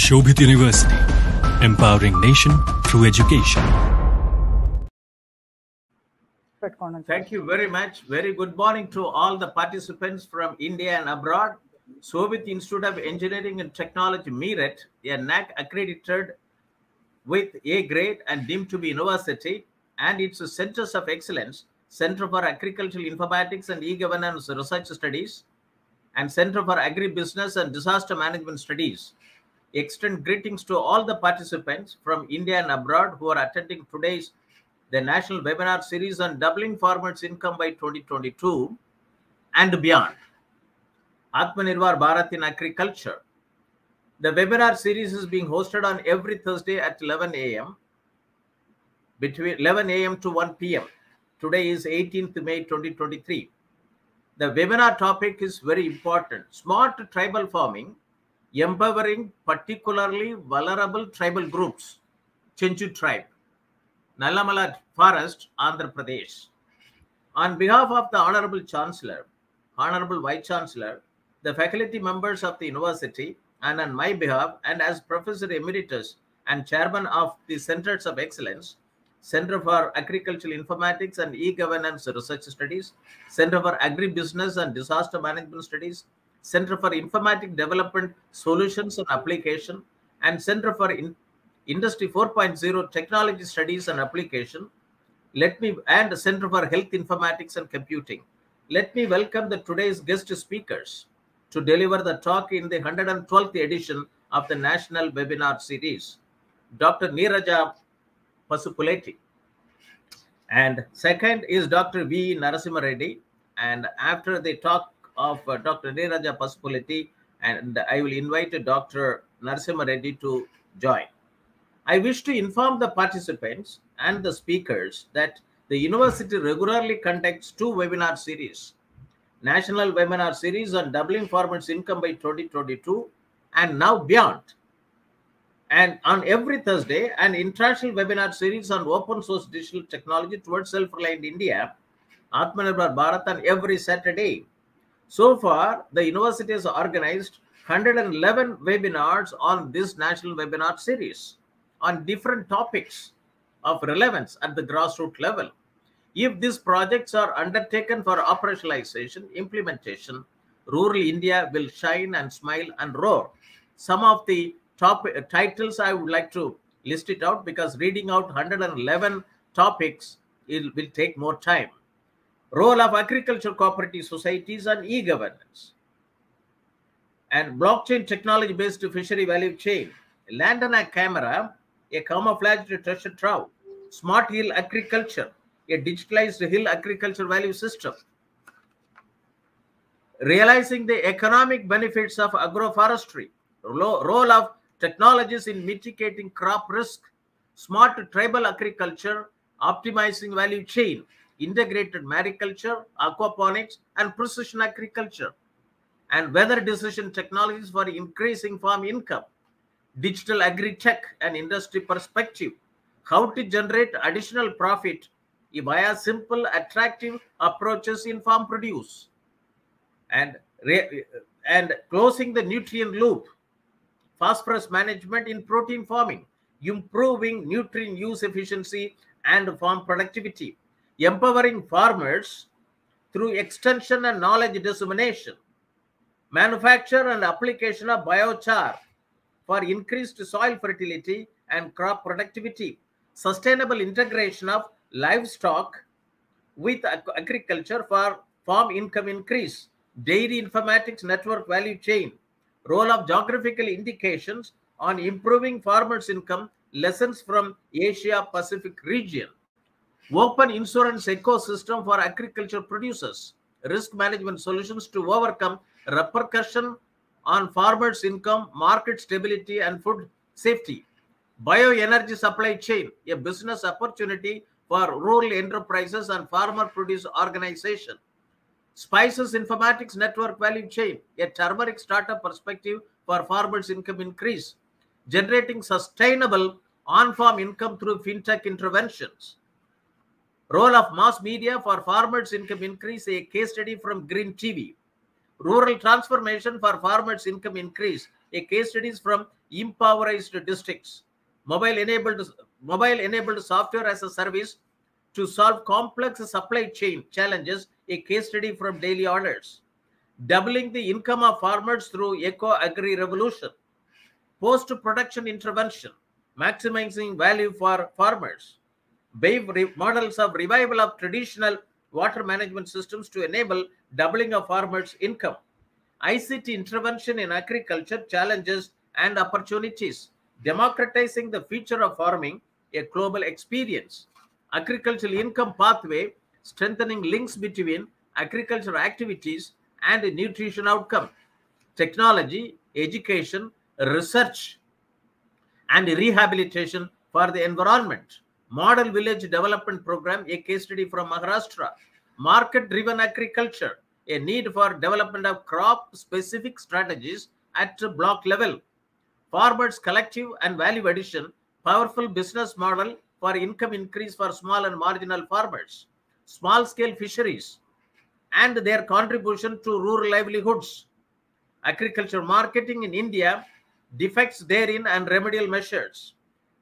Shobhit University, empowering nation through education. Thank you very much. Very good morning to all the participants from India and abroad. Shobhit Institute of Engineering and Technology, Meerut, a NAC accredited with A grade and deemed to be university, and its Centers of Excellence, Center for Agricultural Informatics and E-Governance Research Studies, and Center for Agribusiness and Disaster Management Studies. Extend greetings to all the participants from India and abroad who are attending today's the national webinar series on doubling farmers' income by 2022 and beyond. Atmanirbhar Bharat in Agriculture. The webinar series is being hosted on every Thursday at 11 a.m. between 11 a.m. to 1 p.m. Today is 18th May 2023. The webinar topic is very important. Smart tribal farming, empowering particularly vulnerable tribal groups. CHENCHU tribe, Nallamala forest, Andhra Pradesh. On behalf of the Honorable Chancellor, Honorable Vice Chancellor, the faculty members of the university, and on my behalf, and as Professor Emeritus and Chairman of the Centers of Excellence, Center for Agricultural Informatics and E-Governance Research Studies, Center for Agribusiness and Disaster Management Studies, Center for Informatic Development Solutions and Application, and Center for Industry 4.0 Technology Studies and Application, and Center for Health Informatics and Computing. Let me welcome the today's guest speakers to deliver the talk in the 112th edition of the National Webinar Series. Dr. Neeraja Pasupuleti. And second is Dr. V. Narasimha Reddy. And after the talk of Dr. Neeraja Pasupuleti, and I will invite Dr. Narasimha Reddy to join. I wish to inform the participants and the speakers that the university regularly conducts two webinar series. National Webinar Series on doubling farmers' income by 2022 and now beyond. And on every Thursday, an international webinar series on open source digital technology towards self-reliant India, Atmanirbhar Bharat, on every Saturday. So far, the university has organized 111 webinars on this national webinar series on different topics of relevance at the grassroots level. If these projects are undertaken for operationalization, implementation, rural India will shine and smile and roar. Some of the top titles I would like to list it out because reading out 111 topics will take more time. Role of agricultural cooperative societies and e-governance, and blockchain technology-based fishery value chain, land and a camera, a camouflaged treasure trove, smart hill agriculture, a digitalized hill agriculture value system, realizing the economic benefits of agroforestry, role of technologies in mitigating crop risk, smart tribal agriculture, optimizing value chain, integrated mariculture, aquaponics, and precision agriculture, and weather decision technologies for increasing farm income, digital agri-tech and industry perspective, how to generate additional profit via simple, attractive approaches in farm produce, and closing the nutrient loop, phosphorus management in protein farming, improving nutrient use efficiency and farm productivity, empowering farmers through extension and knowledge dissemination, manufacture and application of biochar for increased soil fertility and crop productivity, sustainable integration of livestock with agriculture for farm income increase, dairy informatics network value chain, role of geographical indications on improving farmers' income, lessons from Asia Pacific region, open insurance ecosystem for agriculture producers, risk management solutions to overcome repercussion on farmers' income, market stability, and food safety. Bioenergy supply chain, a business opportunity for rural enterprises and farmer produce organization. Spices informatics network value chain, a turmeric startup perspective for farmers' income increase, generating sustainable on-farm income through fintech interventions. Role of mass media for farmers' income increase, a case study from Green TV. Rural transformation for farmers' income increase, a case studies from impoverished districts. Mobile-enabled software as a service to solve complex supply chain challenges, a case study from Daily Orders. Doubling the income of farmers through eco-agri revolution. Post-production intervention, maximizing value for farmers. Models of revival of traditional water management systems to enable doubling of farmers' income. ICT intervention in agriculture challenges and opportunities, democratizing the future of farming, a global experience. Agricultural income pathway, strengthening links between agricultural activities and nutrition outcome. Technology, education, research, and rehabilitation for the environment. Model Village Development Program, a case study from Maharashtra. Market-driven agriculture, a need for development of crop-specific strategies at block level. Farmers' collective and value addition, powerful business model for income increase for small and marginal farmers. Small-scale fisheries and their contribution to rural livelihoods. Agriculture marketing in India, defects therein and remedial measures.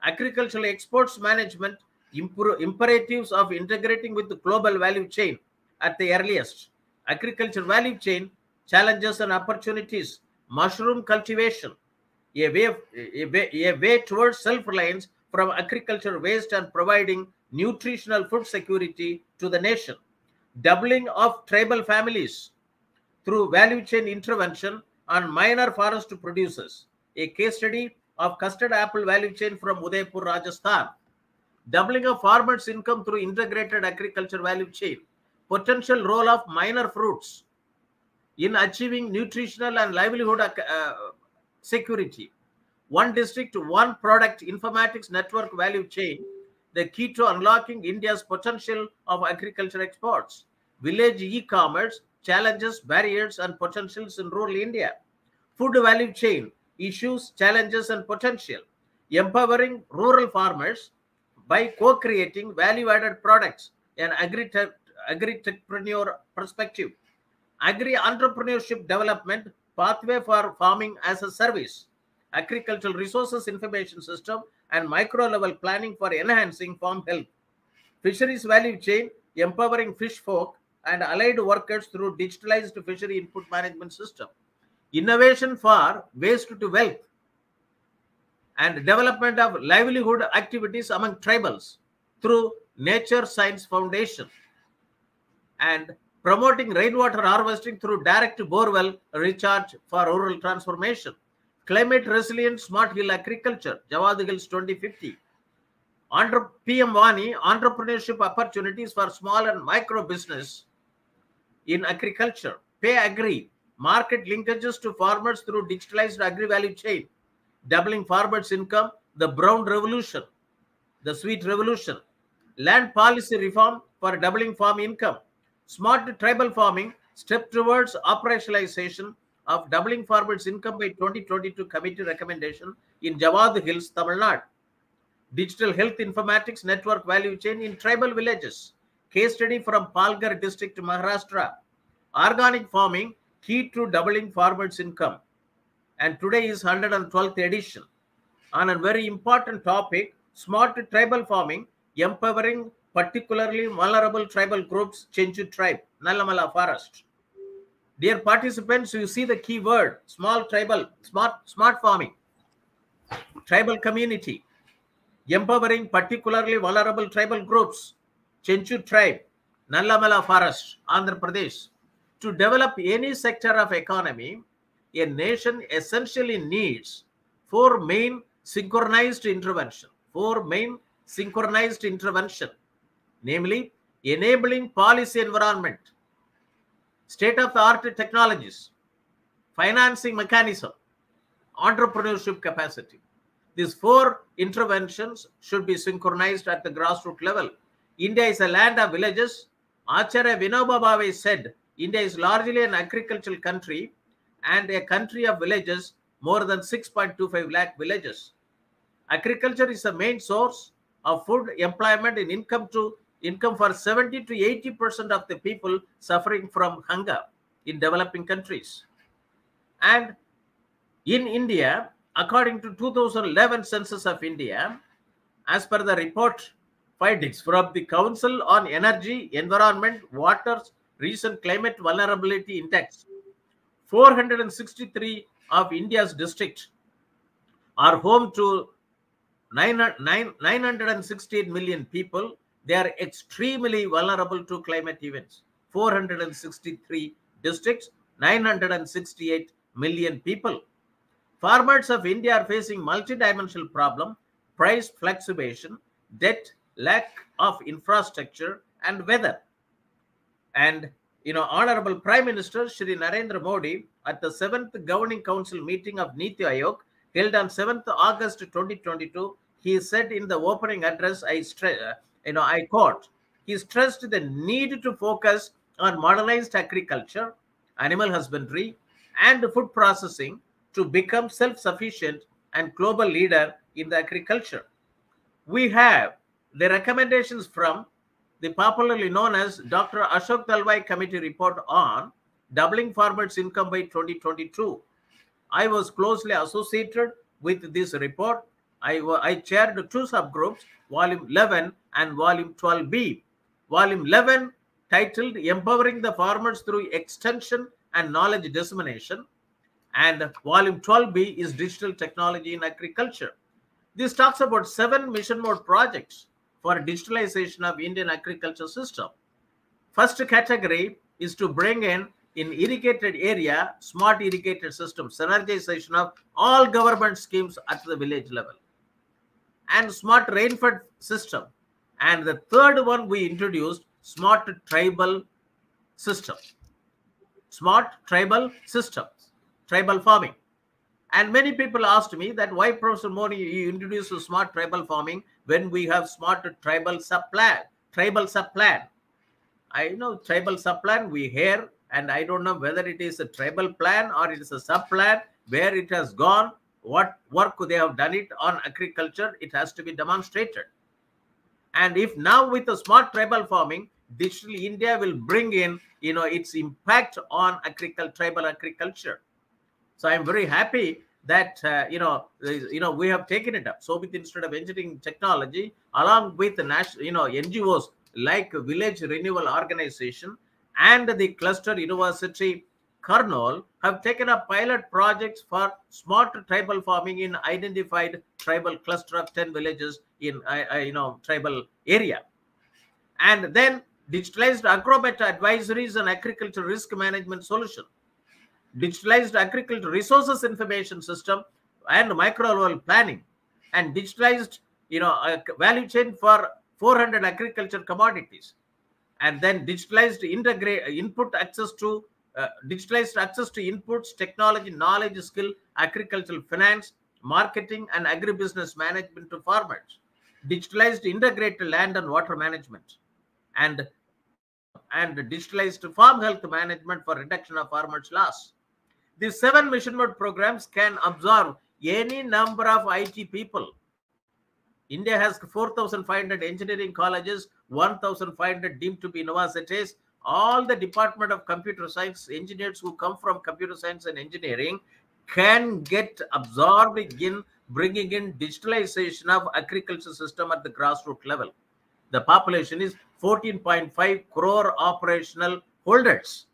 Agricultural exports management, imperatives of integrating with the global value chain at the earliest. Agriculture value chain, challenges and opportunities. Mushroom cultivation, a way towards self-reliance from agriculture waste and providing nutritional food security to the nation. Doubling of tribal families through value chain intervention on minor forest producers. A case study of custard apple value chain from Udaipur, Rajasthan. Doubling of farmers' income through integrated agriculture value chain. Potential role of minor fruits in achieving nutritional and livelihood security. One district, one product informatics network value chain, the key to unlocking India's potential of agriculture exports. Village e-commerce, challenges, barriers, and potentials in rural India. Food value chain, issues, challenges, and potential. Empowering rural farmers by co-creating value-added products, an agri-techpreneur perspective. Agri-entrepreneurship development, pathway for farming as a service. Agricultural resources information system and micro-level planning for enhancing farm health. Fisheries value chain, empowering fish folk and allied workers through digitalized fishery input management system. Innovation for waste to wealth and development of livelihood activities among tribals through Nature Science Foundation, and promoting rainwater harvesting through direct borewell recharge for rural transformation. Climate resilient smart hill agriculture, Jawad Hills 2050. PM Moni, entrepreneurship opportunities for small and micro business in agriculture. Pay Agri, market linkages to farmers through digitalized agri-value chain. Doubling farmers' income, the brown revolution, the sweet revolution. Land policy reform for doubling farm income. Smart tribal farming, step towards operationalization of doubling farmers' income by 2022 committee recommendation in Jawad Hills, Tamil Nadu. Digital health informatics network value chain in tribal villages. Case study from Palghar district, Maharashtra. Organic farming, key to doubling farmers' income. And today is 112th edition. On a very important topic, smart tribal farming, empowering particularly vulnerable tribal groups, CHENCHU tribe, Nallamala forest. Dear participants, you see the key word, small tribal, smart farming, tribal community, empowering particularly vulnerable tribal groups, CHENCHU tribe, Nallamala forest, Andhra Pradesh. To develop any sector of economy, a nation essentially needs four main synchronized intervention, namely enabling policy environment, state-of-the-art technologies, financing mechanism, entrepreneurship capacity. These 4 interventions should be synchronized at the grassroots level. India is a land of villages. Acharya Vinoba Bhave said, India is largely an agricultural country and a country of villages, more than 6.25 lakh villages. Agriculture is the main source of food, employment, and income for 70 to 80% of the people suffering from hunger in developing countries. And in India, according to 2011 Census of India, as per the report findings from the Council on Energy, Environment, Water's recent climate vulnerability index, 463 of India's districts are home to 968 million people. They are extremely vulnerable to climate events. 463 districts, 968 million people. Farmers of India are facing multidimensional problem, price fluctuation, debt, lack of infrastructure, and weather. And, Honorable Prime Minister Shri Narendra Modi at the 7th Governing Council meeting of Niti Aayog held on 7th August 2022, he said in the opening address, I quote, he stressed the need to focus on modernized agriculture, animal husbandry, and food processing to become self-sufficient and global leader in the agriculture. We have the recommendations from the popularly known as Dr. Ashok Dalwai Committee report on doubling farmers' income by 2022. I was closely associated with this report. I chaired 2 subgroups, Volume 11 and Volume 12B. Volume 11 titled Empowering the Farmers Through Extension and Knowledge Dissemination, and Volume 12B is Digital Technology in Agriculture. This talks about 7 mission mode projects for digitalization of Indian agriculture system. First category is to bring in irrigated area, smart irrigated system, synergization of all government schemes at the village level, and smart rainfed system. And the third one we introduced, smart tribal system. Smart tribal system, tribal farming. And many people asked me that why, Professor Moni, you introduced smart tribal farming when we have smart tribal subplan, I know tribal subplan we hear, and I don't know whether it is a tribal plan or it is a subplan, where it has gone, what work they have done it on agriculture, it has to be demonstrated. And if now with the smart tribal farming, Digital India will bring in, its impact on tribal agriculture. So I'm very happy that, we have taken it up. So with the Institute of Engineering Technology, along with the national, NGOs like Village Renewal Organization and the Cluster University Kurnool have taken up pilot projects for smart tribal farming in identified tribal cluster of 10 villages in, tribal area. And then digitalized agromet advisories and agriculture risk management solution. Digitalized agriculture resources information system and micro-rural planning, and digitalized, value chain for 400 agriculture commodities, and then digitalized input access to digitalized access to inputs, technology, knowledge, skill, agricultural finance, marketing, and agribusiness management to farmers. Digitalized integrated land and water management, and digitalized farm health management for reduction of farmers' loss. These 7 mission mode programs can absorb any number of IT people. India has 4,500 engineering colleges, 1,500 deemed to be universities. All the Department of Computer Science engineers who come from computer science and engineering can get absorbed in bringing in digitalization of agriculture system at the grassroots level. The population is 14.5 crore operational holders.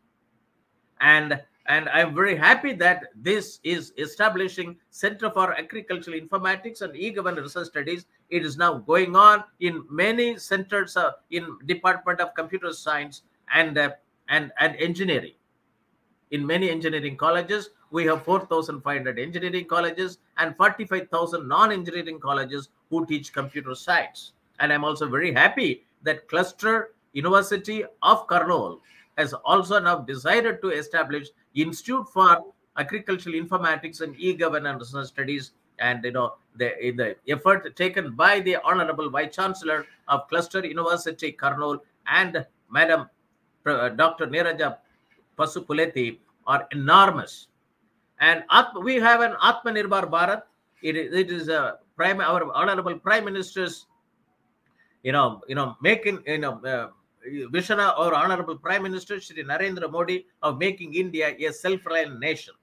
And I'm very happy that this is establishing Center for Agricultural Informatics and E-Government Research Studies. It is now going on in many centers in Department of Computer Science and Engineering. In many engineering colleges, we have 4,500 engineering colleges and 45,000 non-engineering colleges who teach computer science. And I'm also very happy that Cluster University of Kurnool has also now decided to establish Institute for agricultural informatics and e-governance studies, and the effort taken by the Honorable Vice Chancellor of Cluster University, Kurnool, and Madam Dr. Neeraja Pasupuleti are enormous. And we have an Atmanirbhar Bharat. It is our Honorable Prime Minister's, making, vision or Honorable Prime Minister Shri Narendra Modi of making India a self-reliant nation.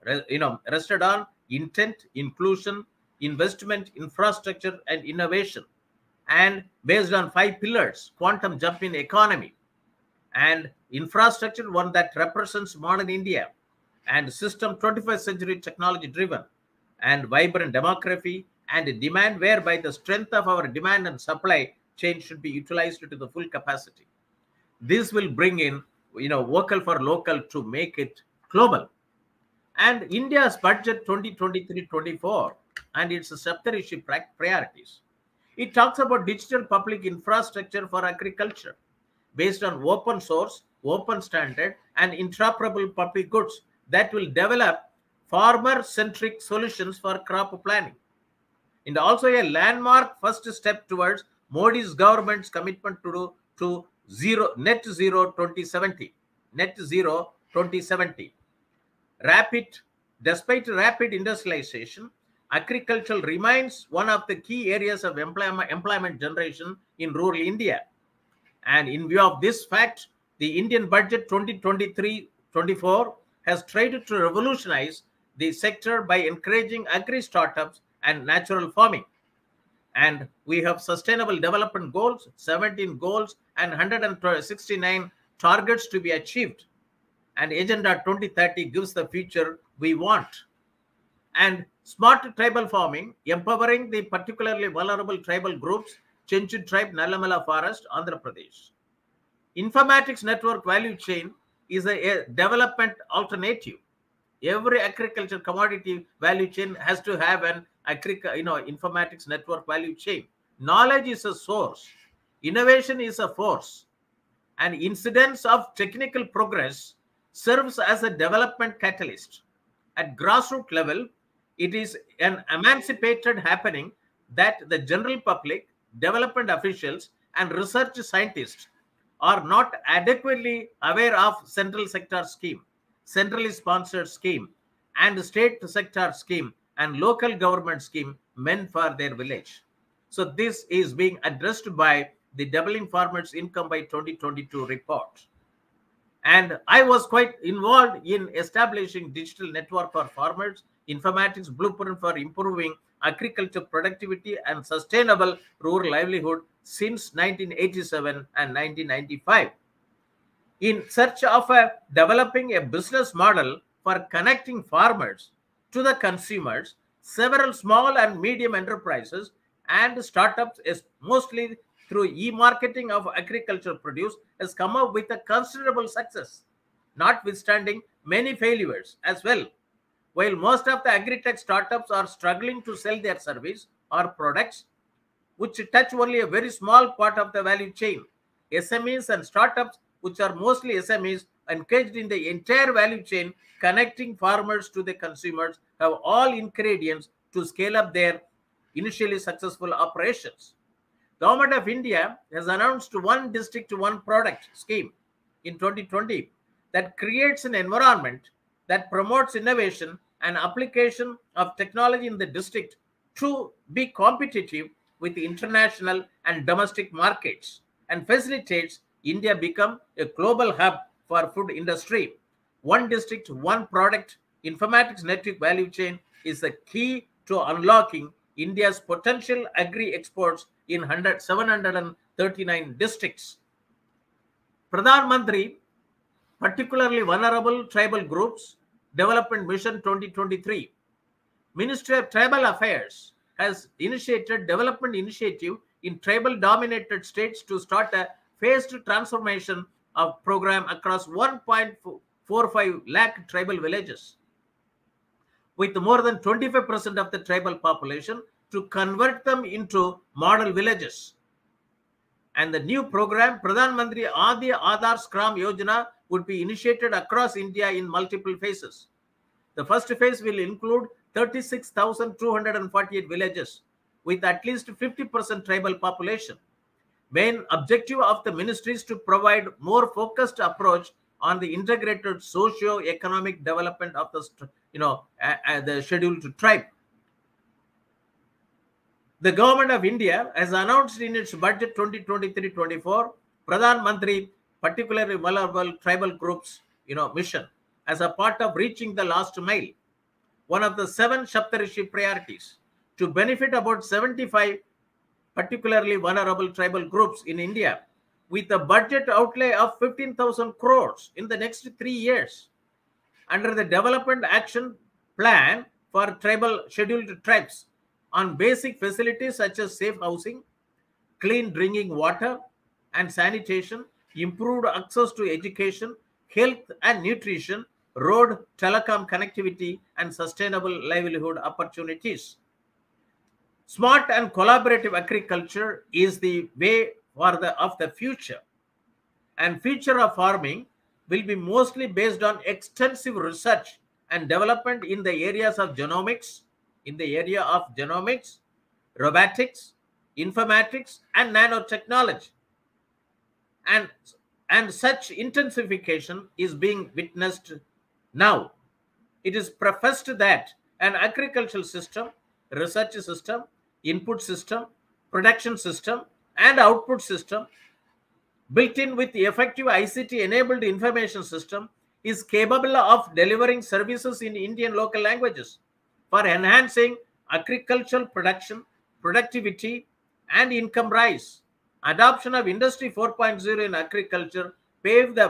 Rested on intent, inclusion, investment, infrastructure, and innovation, and based on 5 pillars: quantum jump in economy, and infrastructure, one that represents modern India, and system 21st century technology driven, and vibrant demography and demand, whereby the strength of our demand and supply chain should be utilized to the full capacity. This will bring in, vocal for local to make it global. And India's budget 2023-24 and its Saptarishi priorities. It talks about digital public infrastructure for agriculture based on open source, open standard, and interoperable public goods that will develop farmer-centric solutions for crop planning. And also a landmark first step towards Modi's government's commitment to net zero 2070. Net zero 2070. Despite rapid industrialization, agriculture remains one of the key areas of employment generation in rural India. And in view of this fact, the Indian budget 2023-24 has tried to revolutionize the sector by encouraging agri-startups and natural farming. And we have sustainable development goals, 17 goals, and 169 targets to be achieved. And Agenda 2030 gives the future we want. And smart tribal farming, empowering the particularly vulnerable tribal groups, CHENCHU tribe, Nallamala forest, Andhra Pradesh. Informatics network value chain is a development alternative. Every agriculture commodity value chain has to have an informatics network value chain. Knowledge is a source. Innovation is a force. And incidence of technical progress serves as a development catalyst. At grassroots level, it is an emancipated happening that the general public, development officials, and research scientists are not adequately aware of central sector scheme, centrally sponsored scheme, and state sector scheme, and local government scheme meant for their village. So this is being addressed by the Doubling Farmers' Income by 2022 report. And I was quite involved in establishing digital network for farmers, informatics blueprint for improving agriculture productivity and sustainable rural livelihood since 1987 and 1995. In search of developing a business model for connecting farmers to the consumers, several small and medium enterprises and startups, mostly through e-marketing of agricultural produce, has come up with a considerable success, notwithstanding many failures as well. While most of the agri-tech startups are struggling to sell their service or products, which touch only a very small part of the value chain, SMEs and startups, which are mostly SMEs, engaged in the entire value chain, connecting farmers to the consumers, have all ingredients to scale up their initially successful operations. Government of India has announced one district, one product scheme in 2020 that creates an environment that promotes innovation and application of technology in the district to be competitive with the international and domestic markets and facilitates India become a global hub for food industry. One district, one product, informatics network value chain is the key to unlocking India's potential agri-exports in 739 districts. Pradhan Mantri, particularly vulnerable tribal groups, Development Mission 2023. Ministry of Tribal Affairs has initiated development initiative in tribal-dominated states to start a phased transformation of program across 1.45 lakh tribal villages, with more than 25% of the tribal population, to convert them into model villages. And the new program, Pradhan Mantri Adi Aadhar Skram Yojana, would be initiated across India in multiple phases. The first phase will include 36,248 villages with at least 50% tribal population. Main objective of the ministry is to provide more focused approach on the integrated socio-economic development of the scheduled tribe. The government of India has announced in its budget 2023-24 Pradhan Mantri, particularly vulnerable tribal groups, mission as a part of reaching the last mile. One of the 7 Saptarishi priorities to benefit about 75 particularly vulnerable tribal groups in India with a budget outlay of 15,000 crores in the next 3 years. Under the Development Action Plan for Tribal Scheduled Tribes on basic facilities such as safe housing, clean drinking water and sanitation, improved access to education, health and nutrition, road, telecom connectivity, and sustainable livelihood opportunities. Smart and collaborative agriculture is the way of the future, and future of farming will be mostly based on extensive research and development in the areas of genomics, robotics, informatics, and nanotechnology. And such intensification is being witnessed now. It is professed that an agricultural system, research system, input system, production system, and output system built in with the effective ICT-enabled information system is capable of delivering services in Indian local languages for enhancing agricultural production, productivity, and income rise. Adoption of Industry 4.0 in agriculture paves the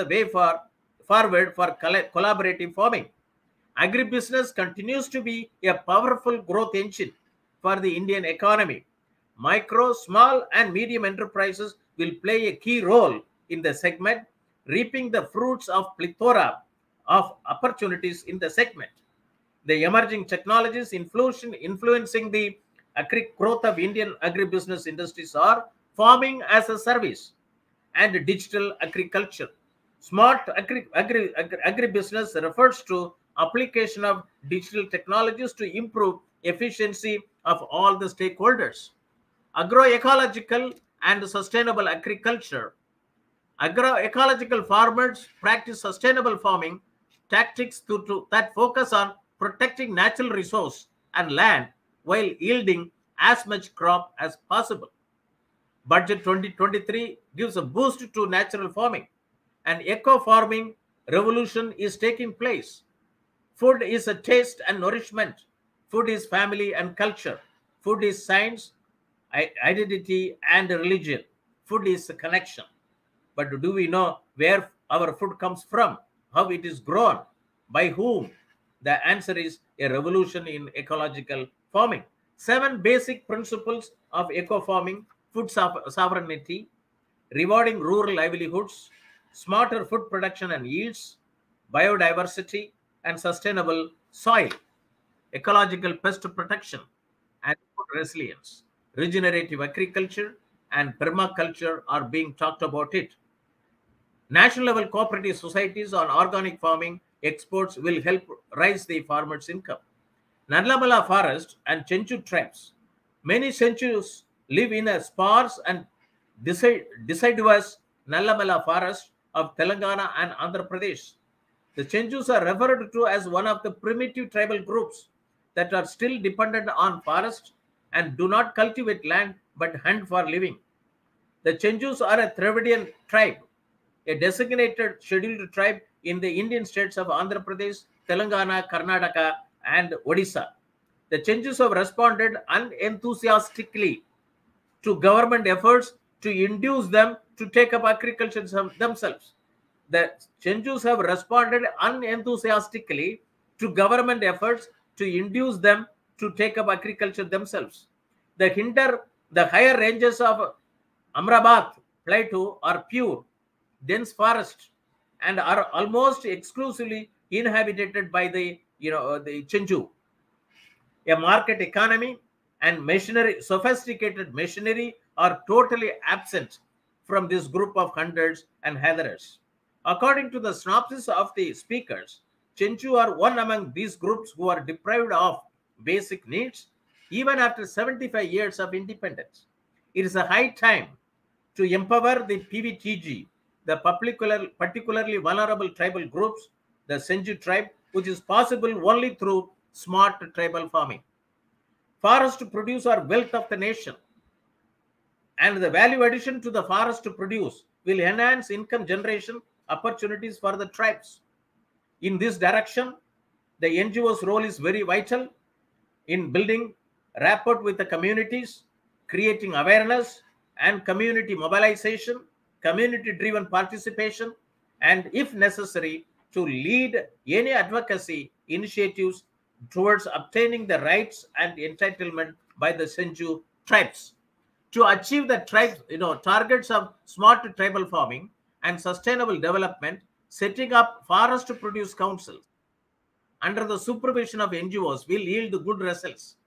way forward for collaborative farming. Agribusiness continues to be a powerful growth engine for the Indian economy. Micro, small, and medium enterprises will play a key role in the segment, reaping the fruits of plethora of opportunities in the segment. The emerging technologies influencing the growth of Indian agribusiness industries are farming as a service and digital agriculture. Smart agribusiness refers to application of digital technologies to improve efficiency of all the stakeholders. Agroecological and sustainable agriculture. Agroecological farmers practice sustainable farming tactics that focus on protecting natural resource and land while yielding as much crop as possible. Budget 2023 gives a boost to natural farming. An eco-farming revolution is taking place. Food is a taste and nourishment. Food is family and culture. Food is science, identity, and religion. Food is a connection. But do we know where our food comes from? How it is grown? By whom? The answer is a revolution in ecological farming. 7 basic principles of eco-farming: food sovereignty, rewarding rural livelihoods, smarter food production and yields, biodiversity and sustainable soil, ecological pest protection and food resilience, regenerative agriculture and permaculture are being talked about it. National level cooperative societies on organic farming exports will help raise the farmers' income. Nallamala forest and CHENCHU tribes. Many CHENCHUs live in a sparse and deciduous Nallamala forest of Telangana and Andhra Pradesh. The CHENCHUs are referred to as one of the primitive tribal groups that are still dependent on forest and do not cultivate land but hunt for living. The CHENCHUs are a Dravidian tribe, a designated scheduled tribe in the Indian states of Andhra Pradesh, Telangana, Karnataka, and Odisha. The CHENCHUs have responded unenthusiastically to government efforts to induce them to take up agriculture themselves. The CHENCHUs have responded unenthusiastically to government efforts to induce them to take up agriculture themselves. The higher ranges of Amrabat Plateau are pure, dense forest and are almost exclusively inhabited by the CHENCHU. A market economy and sophisticated machinery are totally absent from this group of hunters and gatherers. According to the synopsis of the speakers, CHENCHU are one among these groups who are deprived of basic needs even after 75 years of independence. It is a high time to empower the PVTG, the particularly vulnerable tribal groups, the CHENCHU tribe, which is possible only through smart tribal farming. Forest produce are wealth of the nation, and the value addition to the forest produce will enhance income generation opportunities for the tribes. In this direction, the NGO's role is very vital in building rapport with the communities, creating awareness and community mobilization, community-driven participation, and if necessary, to lead any advocacy initiatives towards obtaining the rights and entitlement by the CHENCHU tribes. To achieve the targets of smart tribal farming and sustainable development, setting up forest produce councils under the supervision of NGOs will yield good results.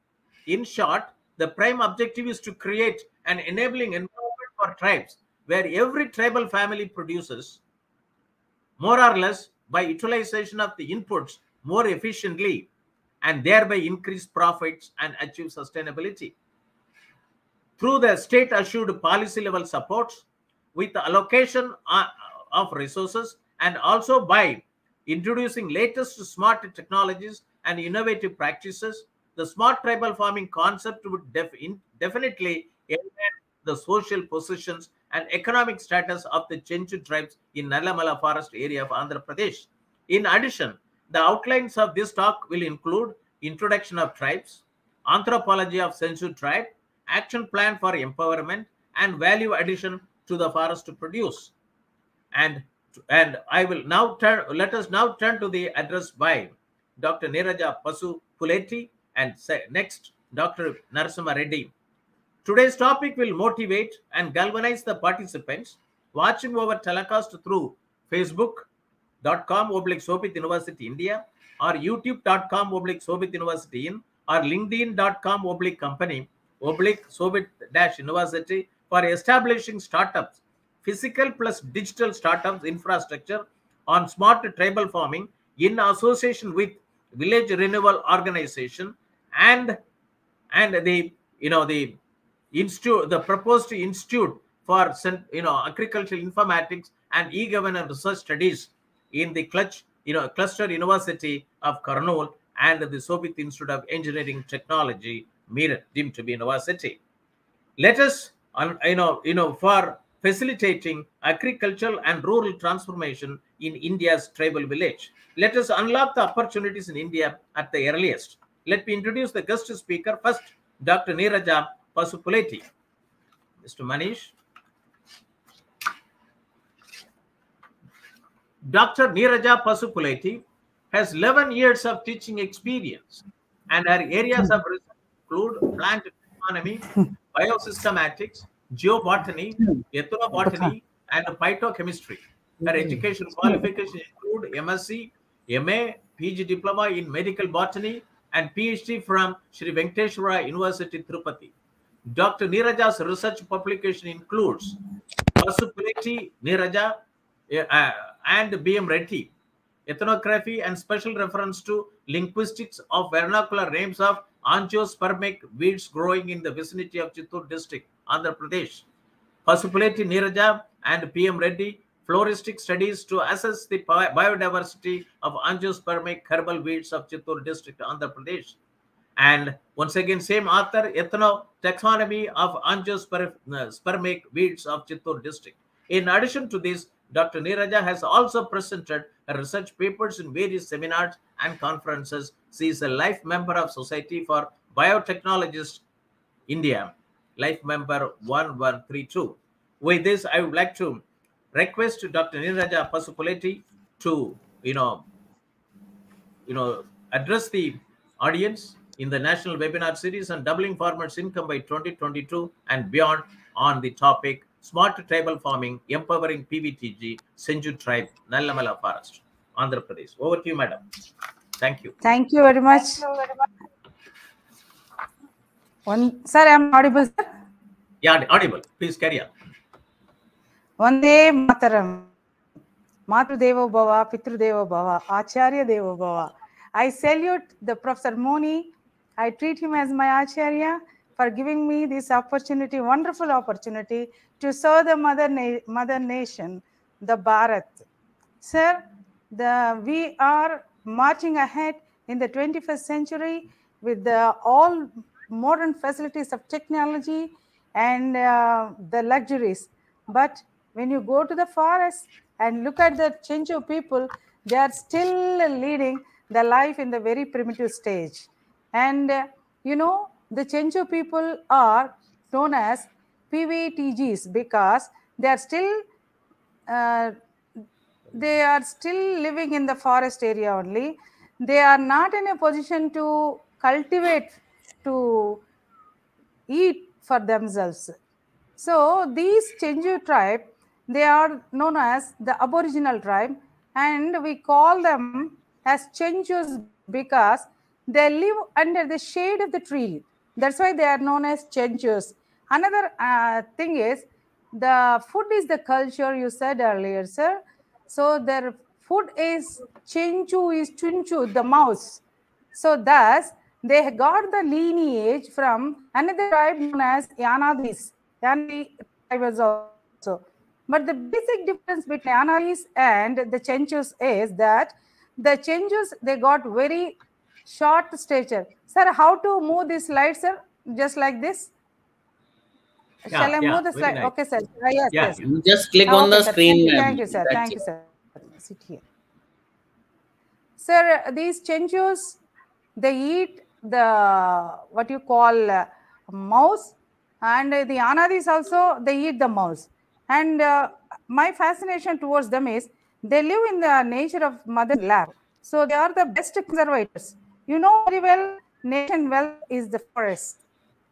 In short, the prime objective is to create an enabling environment for tribes where every tribal family produces more or less by utilization of the inputs more efficiently and thereby increase profits and achieve sustainability. Through the state-assured policy-level supports with the allocation of resources and also by introducing latest smart technologies and innovative practices, the smart tribal farming concept would definitely enhance the social positions and economic status of the CHENCHU tribes in Nallamala forest area of Andhra Pradesh. In addition, the outlines of this talk will include introduction of tribes, anthropology of CHENCHU tribe, action plan for empowerment, and value addition to the forest produce. And I will now let us now turn to the address by Dr. Neeraja Pasupuleti and next Dr. Narasimha Reddy. Today's topic will motivate and galvanize the participants watching over telecast through facebook.com/Shobhit University India or youtube.com/Shobhit University in or linkedin.com/company/Shobhit-University for establishing startups, physical plus digital startups infrastructure on smart tribal farming in association with Village Renewal Organization and the institute, the proposed institute for agricultural informatics and e-governance research studies in the cluster University of Kurnool and the Shobhit Institute of Engineering Technology, Meerut, deemed to be university. Let us, for facilitating agricultural and rural transformation in India's tribal village, let us unlock the opportunities in India at the earliest. Let me introduce the guest speaker. First, Dr. Neeraja Pasupuleti. Mr. Manish. Dr. Neeraja Pasupuleti has 11 years of teaching experience, and her areas of research include plant economy, biosystematics, geobotany, ethnobotany, and phytochemistry. Her education qualifications include MSc, MA, PG diploma in medical botany, and PhD from Sri Venkateswara University, Tirupati. Dr. Neeraja's research publication includes Pasupuleti Neeraja and BM Reddy, ethnography and special reference to linguistics of vernacular names of angiospermic weeds growing in the vicinity of Chittoor district, Andhra Pradesh. Pasupuleti Neeraja and PM Reddy, floristic studies to assess the biodiversity of angiospermic herbal weeds of Chittoor district, Andhra Pradesh. And once again, same author, taxonomy of angiospermic weeds of Chittoor district. In addition to this, Dr. Neeraja has also presented research papers in various seminars and conferences. She is a life member of Society for Biotechnologists India, life member 1132. With this, I would like to request Dr. Neeraja Pasupuleti to address the audience in the national webinar series on doubling farmers' income by 2022 and beyond on the topic Smart Tribal Farming, Empowering PVTG, CHENCHU Tribe, Nallamala Forest, Andhra Pradesh. Over to you, madam. Thank you. Thank you very much. Sir, am I audible, sir? Yeah, audible. Please carry on. Vande Mataram. Matru Devo Bhava, Pitru Devo Bhava, Acharya Devo Bhava. I salute the Professor Moni. I treat him as my Acharya for giving me this opportunity, wonderful opportunity to serve the mother nation, the Bharat. Sir, we are marching ahead in the 21st century with all modern facilities of technology and the luxuries. But when you go to the forest and look at the CHENCHU people, they are still leading the life in the very primitive stage. And the CHENCHU people are known as PVTGs because they are still living in the forest area only. They are not in a position to cultivate, to eat for themselves. So these CHENCHU tribe, they are known as the aboriginal tribe, and we call them as CHENCHUs because they live under the shade of the tree. That's why they are known as CHENCHUs. Another thing is, the food is the culture, you said earlier, sir. So their food is chunchu, the mouse. So thus, they got the lineage from another tribe known as Yanadis. Yanadi tribe was also. But the basic difference between Yanadis and the CHENCHUs is that the CHENCHUs, they got very short stature. Sir, how to move this slide, sir? Just like this? Shall I move the slide? Nice. Okay, sir. Yes. You just click on the sir. screen. Thank you, sir. Thank you, sir. Sit here. Sir, these CHENCHUs, they eat the, what you call mouse, and the Anadis also, they eat the mouse. And my fascination towards them is, they live in the nature of mother's lap. So they are the best conservators. You know very well, nation wealth is the forest.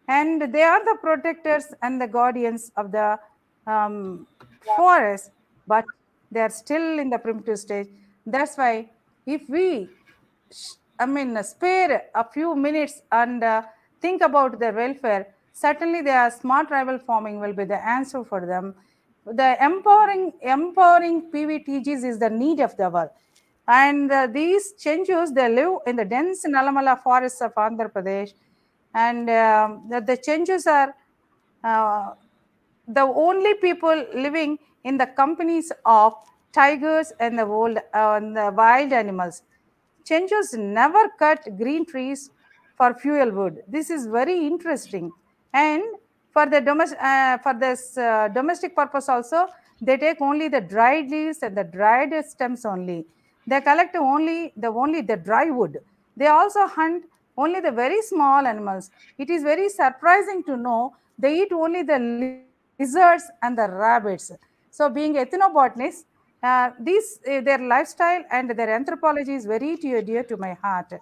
And they are the protectors and the guardians of the forest, but they are still in the primitive stage. That's why if we, spare a few minutes and think about their welfare, certainly their smart tribal farming will be the answer for them. The empowering PVTGs is the need of the world. And these CHENCHUs, they live in the dense Nallamala forests of Andhra Pradesh. And the CHENCHUs are the only people living in the companies of tigers and the wild animals. CHENCHUs never cut green trees for fuel wood. This is very interesting. And for the domestic purpose also, they take only the dried leaves and the dried stems only. They collect only the dry wood. They also hunt only the very small animals. It is very surprising to know they eat only the lizards and the rabbits. So being ethnobotanists, their lifestyle and their anthropology is very dear to my heart.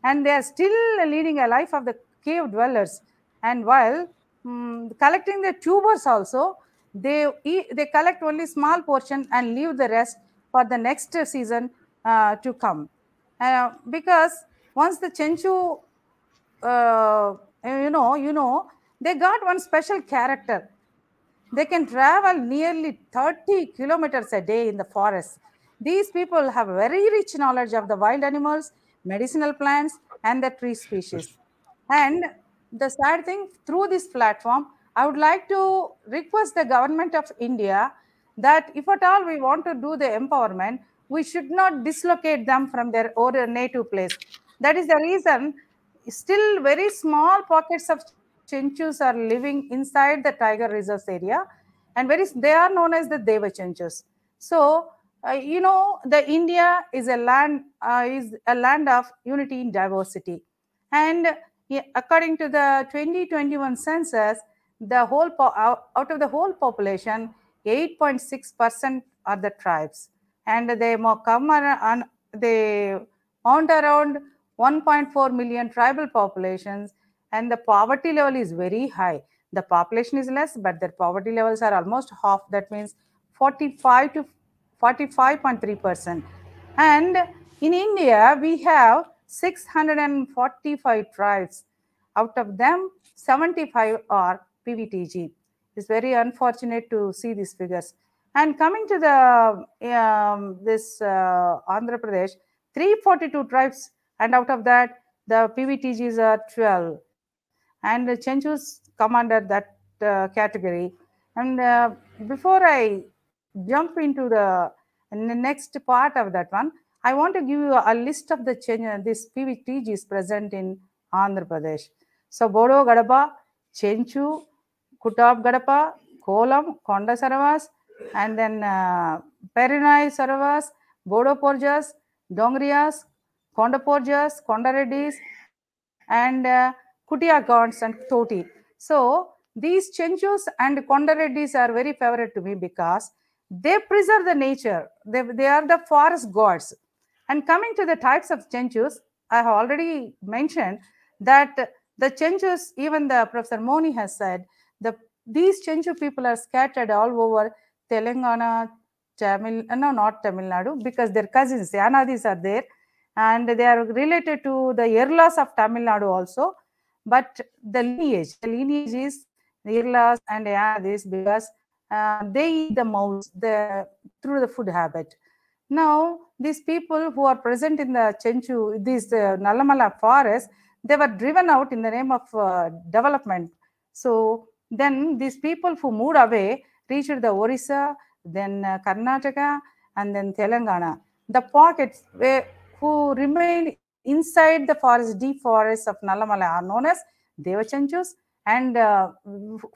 And they are still leading a life of the cave dwellers. And while collecting the tubers also, they collect only small portion and leave the rest for the next season to come. Because once the CHENCHU, they got one special character. They can travel nearly 30 kilometers a day in the forest. These people have very rich knowledge of the wild animals, medicinal plants, and the tree species. And the sad thing, through this platform, I would like to request the government of India that if at all we want to do the empowerment, we should not dislocate them from their native place. That is the reason still very small pockets of CHENCHUs are living inside the tiger reserves area, and they are known as the Deva CHENCHUs. So, the India is a land of unity in diversity. And according to the 2021 census, out of the whole population, 8.6% are the tribes, and they count around 1.4 million tribal populations, and the poverty level is very high. The population is less, but their poverty levels are almost half. That means 45 to 45.3%. And in India, we have 645 tribes. Out of them, 75 are PVTG. It's very unfortunate to see these figures. And coming to the this Andhra Pradesh, 342 tribes, and out of that, the PVTGs are 12, and the CHENCHUs come under that category. And before I jump into the next part of that one, I want to give you a list of the this PVTGs present in Andhra Pradesh. So Bodo Gadapa, CHENCHU, Kutab Gadapa, Kolam, Konda Saravas, and then Perinai Saravas, Bodo Porjas, Dongrias, Konda Porjas, Konda Reddys, and Kutia Gons and Toti. So these Chenchus and Konda Reddys are very favorite to me because they preserve the nature. They are the forest gods. And coming to the types of Chenchus, I have already mentioned that the Chenchus, even the Professor Moni has said, these Chenchu people are scattered all over Telangana, not Tamil Nadu, because their cousins, the Anadis are there, and they are related to the Yerlas of Tamil Nadu also. But the lineage is the Yerlas and the Anadis because they eat the mouse through the food habit. Now, these people who are present in the Chenchu, this Nallamala forest, they were driven out in the name of development. So then these people who moved away reached the Orissa, then Karnataka, and then Telangana. The pockets who remained inside the forest, deep forests of Nallamala are known as Devachenchus, and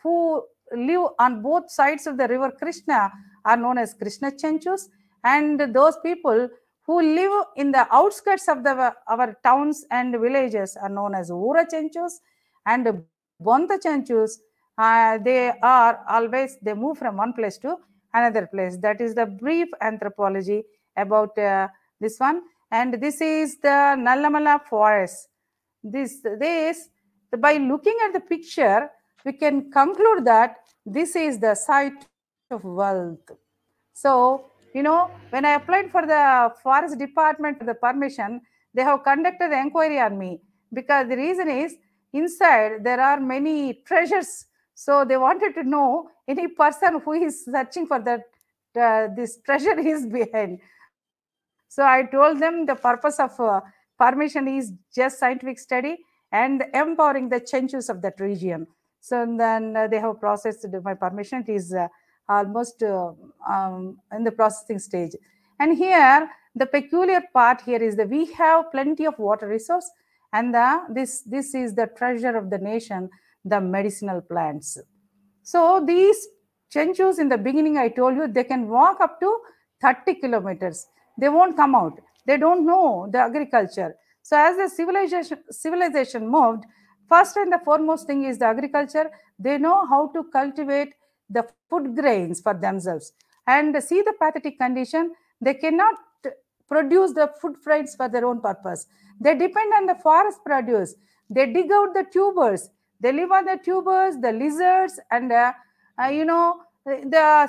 who live on both sides of the river Krishna are known as Krishna Chenchus, and those people who live in the outskirts of our towns and villages are known as Ura Chenchus, and Bonta Chenchus. They move from one place to another place. That is the brief anthropology about this one. And this is the Nallamala forest. By looking at the picture, we can conclude that this is the site of wealth. So, when I applied for the forest department for the permission, they have conducted the inquiry on me because the reason is inside there are many treasures. So they wanted to know any person who is searching for that this treasure is behind. So I told them the purpose of permission is just scientific study and empowering the Chenchus of that region. So then they have processed my permission. It is almost in the processing stage. And here, the peculiar part here is that we have plenty of water resource, and this is the treasure of the nation, the medicinal plants. So these Chenchus, in the beginning, I told you, they can walk up to 30 kilometers. They won't come out. They don't know the agriculture. So as the civilization moved, first and the foremost thing is the agriculture. They know how to cultivate the food grains for themselves. And see the pathetic condition, they cannot produce the food grains for their own purpose. They depend on the forest produce. They dig out the tubers. They live on the tubers, the lizards, and the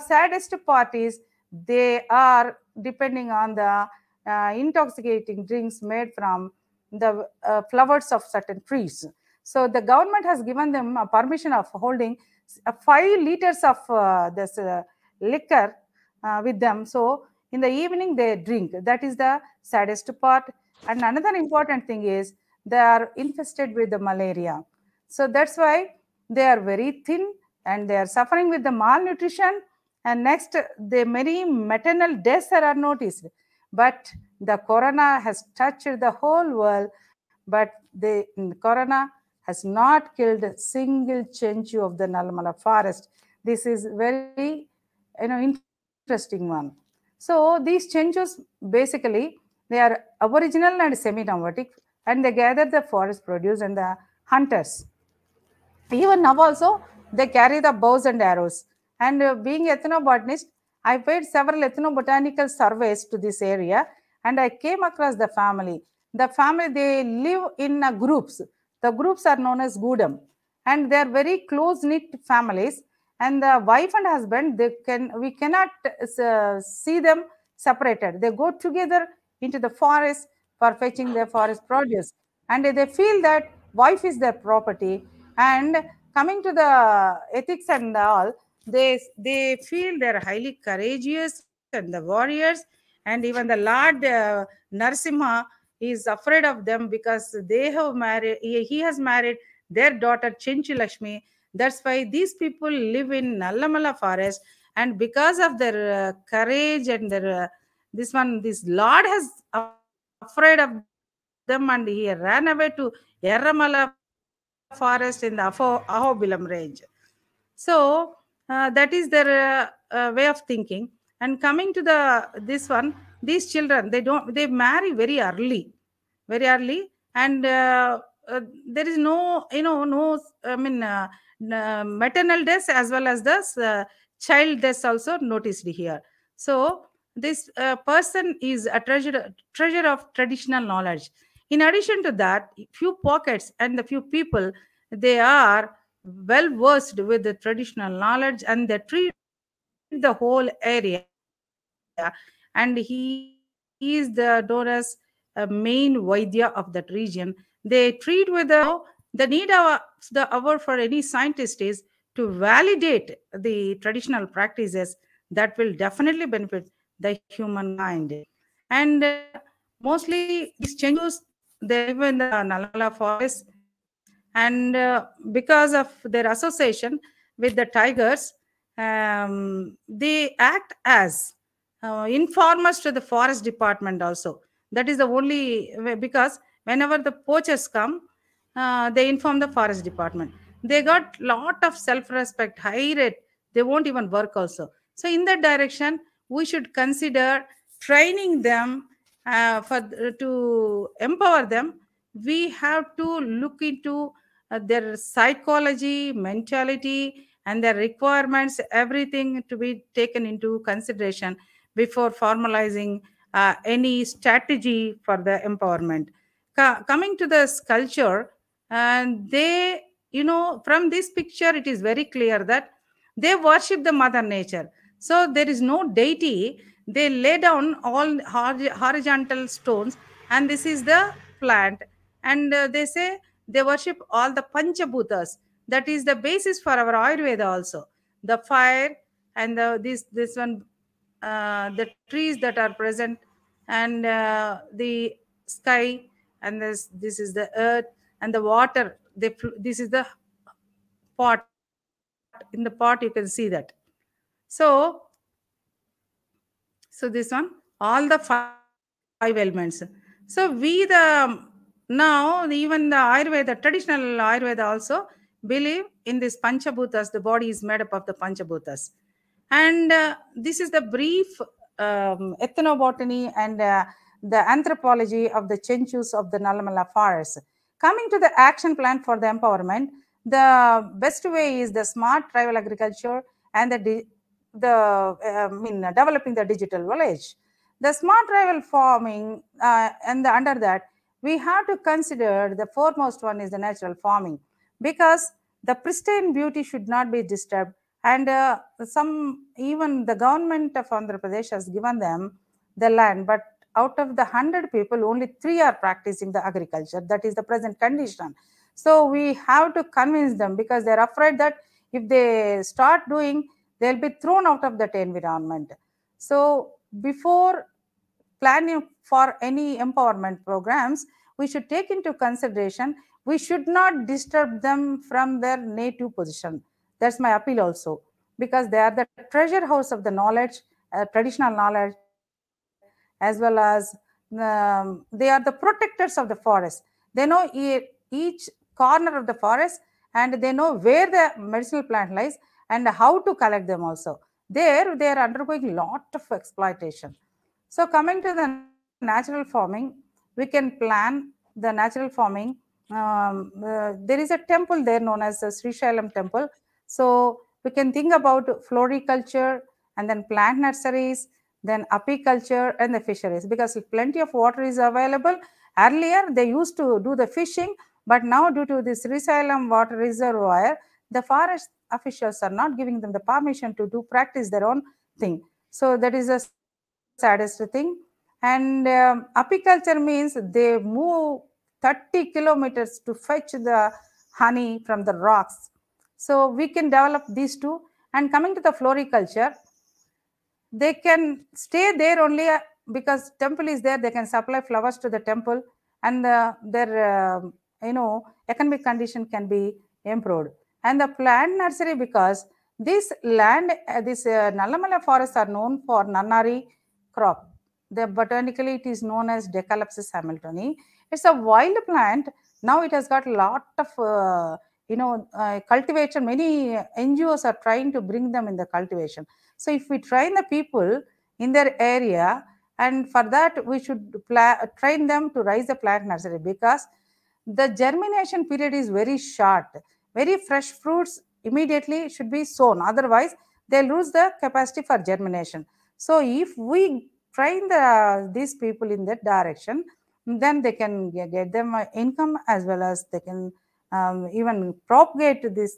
saddest part is they are depending on the intoxicating drinks made from the flowers of certain trees. So the government has given them a permission of holding 5 liters of this liquor with them. So in the evening they drink. That is the saddest part. And another important thing is they are infested with the malaria. So that's why they are very thin and they are suffering with the malnutrition. And next, the many maternal deaths are noticed. But the corona has touched the whole world, but the corona has not killed a single Chenchu of the Nallamala forest. This is very interesting one. So these Chenchus, basically, they are aboriginal and semi-nomadic, and they gather the forest produce and the hunters. Even now also, they carry the bows and arrows. And being ethnobotanist, I paid several ethnobotanical surveys to this area, and I came across the family. The family, they live in groups. The groups are known as Gudam, and they are very close-knit families. And the wife and husband, we cannot see them separated. They go together into the forest for fetching their forest produce, and they feel that wife is their property. And coming to the ethics and all, they feel they're highly courageous and the warriors, and even the Lord Narasimha is afraid of them because they have married. He has married their daughter CHENCHU Lakshmi. That's why these people live in Nallamala forest, and because of their courage and their this Lord has afraid of them, and he ran away to Erramala forest in the Ahobilam range. So that is their way of thinking. And coming to this one, these children, they marry very early, and there is no, no, I mean, maternal deaths as well as the child deaths also noticed here. So this person is a treasure of traditional knowledge. In addition to that, few pockets and the few people, they are well versed with the traditional knowledge, and they treat the whole area, and he is the known as a main Vaidya of that region. They treat with the need of the hour for any scientist is to validate the traditional practices that will definitely benefit the humankind. And mostly these Chenchus, they live in the Nallamala forest, and because of their association with the tigers, they act as informers to the forest department also. That is the only way, because whenever the poachers come, they inform the forest department. They got lot of self-respect, high rate. They won't even work also. So in that direction, we should consider training them for to empower them. We have to look into their psychology, mentality, and their requirements, everything to be taken into consideration before formalizing any strategy for the empowerment. Coming to the sculpture, and they, from this picture, it is very clear that they worship the mother nature. So there is no deity. They lay down all horizontal stones, and this is the plant. And they say they worship all the panchabhutas. That is the basis for our Ayurveda also. The fire and this one, the trees that are present, and the sky, and this is the earth and the water. This is the pot. In the pot, you can see that. So this one, all the 5 elements. So we now even the Ayurveda, traditional Ayurveda also believe in this Panchabhutas. The body is made up of the Panchabhutas. And this is the brief ethnobotany and the anthropology of the Chenchus of the Nallamala forest. Coming to the action plan for the empowerment, the best way is the smart tribal agriculture and developing the digital village. The smart tribal farming, and under that, we have to consider the foremost one is the natural farming, because the pristine beauty should not be disturbed. And even the government of Andhra Pradesh has given them the land, but out of the 100 people, only 3 are practicing the agriculture. That is the present condition. So we have to convince them, because they're afraid that if they start doing, they'll be thrown out of that environment. So before planning for any empowerment programs, we should take into consideration, we should not disturb them from their native position. That's my appeal also, because they are the treasure house of the knowledge, traditional knowledge, as well as they are the protectors of the forest. They know each corner of the forest, and they know where the medicinal plant lies and how to collect them also. There, they are undergoing a lot of exploitation. So coming to the natural farming, we can plan the natural farming. There is a temple there known as the Sri Shailam temple. So we can think about floriculture, and then plant nurseries, then apiculture and the fisheries, because plenty of water is available. Earlier, they used to do the fishing, but now due to this Sri Shailam water reservoir, the forest officials are not giving them the permission to practice their own thing. So that is the saddest thing. And apiculture means they move 30 kilometers to fetch the honey from the rocks. So we can develop these two. And coming to the floriculture, they can stay there only because temple is there. They can supply flowers to the temple, and their economic condition can be improved. And the plant nursery, because this land, Nallamala forests are known for Nannari crop. Botanically, it is known as Decalopsis hamiltoni. It's a wild plant. Now it has got a lot of cultivation. Many NGOs are trying to bring them in the cultivation. So if we train the people in their area, and for that we should train them to raise the plant nursery, because the germination period is very short. Very fresh fruits immediately should be sown. Otherwise, they'll lose the capacity for germination. So if we train these people in that direction, then they can get them income, as well as they can even propagate this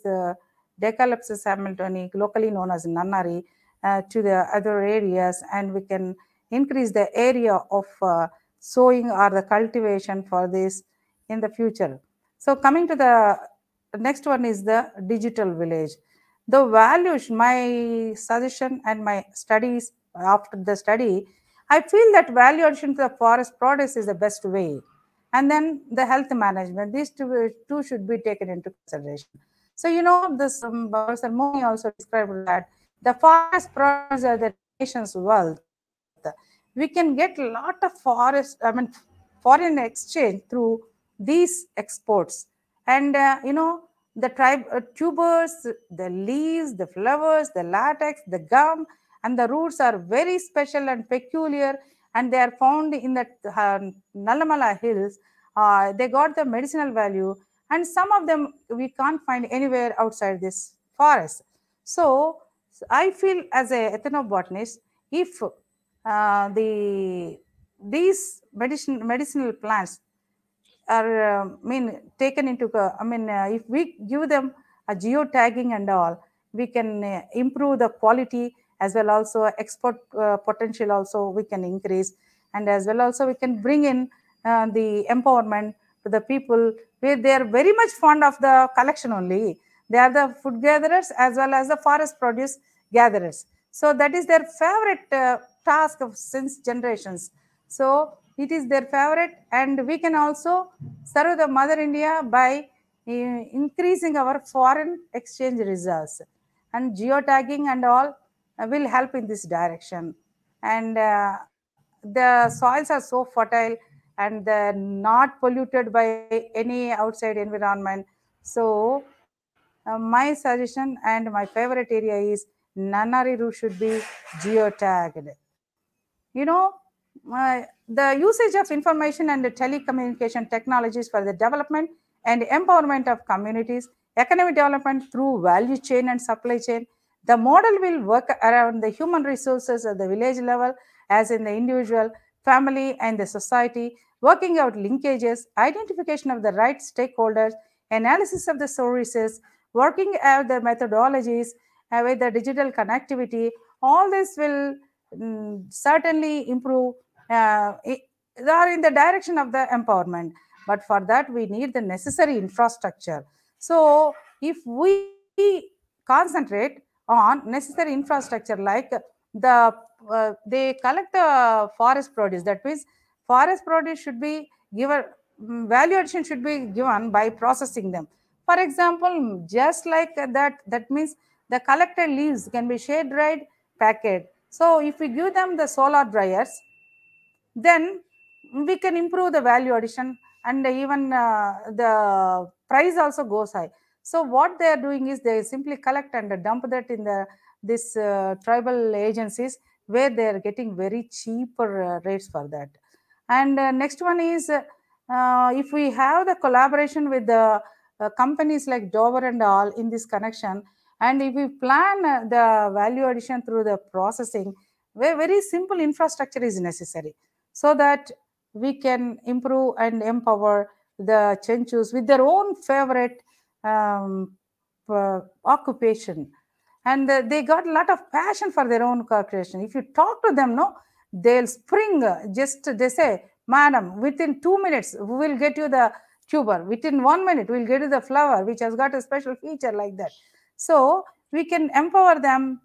Decalopsis hamiltoni, locally known as Nannari, to the other areas, and we can increase the area of sowing or the cultivation for this in the future. So coming to the next one is the digital village. The values, my suggestion and my studies, after the study, I feel that value addition to the forest produce is the best way. And then the health management, these two should be taken into consideration. So, this Professor Moni also described that the forest products are the nation's wealth. We can get a lot of foreign exchange through these exports. And, the tubers, the leaves, the flowers, the latex, the gum, and the roots are very special and peculiar, and they are found in the Nallamala hills. They got the medicinal value, and some of them we can't find anywhere outside this forest. So I feel, as a ethnobotanist, if these medicinal plants are taken into, if we give them a geotagging and all, we can improve the quality, as well also export potential also we can increase, and as well also we can bring in the empowerment to the people, where they are very much fond of the collection only. They are the food gatherers as well as the forest produce gatherers. So that is their favorite task since generations. So it is their favorite, and we can also serve the Mother India by increasing our foreign exchange reserves, and geotagging and all will help in this direction. And the soils are so fertile, and they're not polluted by any outside environment. So my suggestion and my favorite area is Nannari root should be geotagged. The usage of information and telecommunication technologies for the development and empowerment of communities, economic development through value chain and supply chain. The model will work around the human resources at the village level, as in the individual, family, and the society, working out linkages, identification of the right stakeholders, analysis of the services, working out the methodologies with the digital connectivity. All this will certainly improve, they are in the direction of the empowerment. But for that, we need the necessary infrastructure. So if we concentrate on necessary infrastructure, like they collect the forest produce, that means forest produce should be given, value addition should be given by processing them. For example, just like that means the collected leaves can be shade dried, packed. So if we give them the solar dryers, then we can improve the value addition, and even the price also goes high. So what they are doing is they simply collect and dump that in this tribal agencies, where they are getting very cheaper rates for that. And next one is, if we have the collaboration with the companies like Dover and all in this connection, and if we plan the value addition through the processing, where very simple infrastructure is necessary, so that we can improve and empower the CHENCHUs with their own favorite occupation. And they got a lot of passion for their own creation. If you talk to them, they'll spring. They say, madam, within 2 minutes, we will get you the tuber. Within 1 minute, we'll get you the flower, which has got a special feature like that. So we can empower them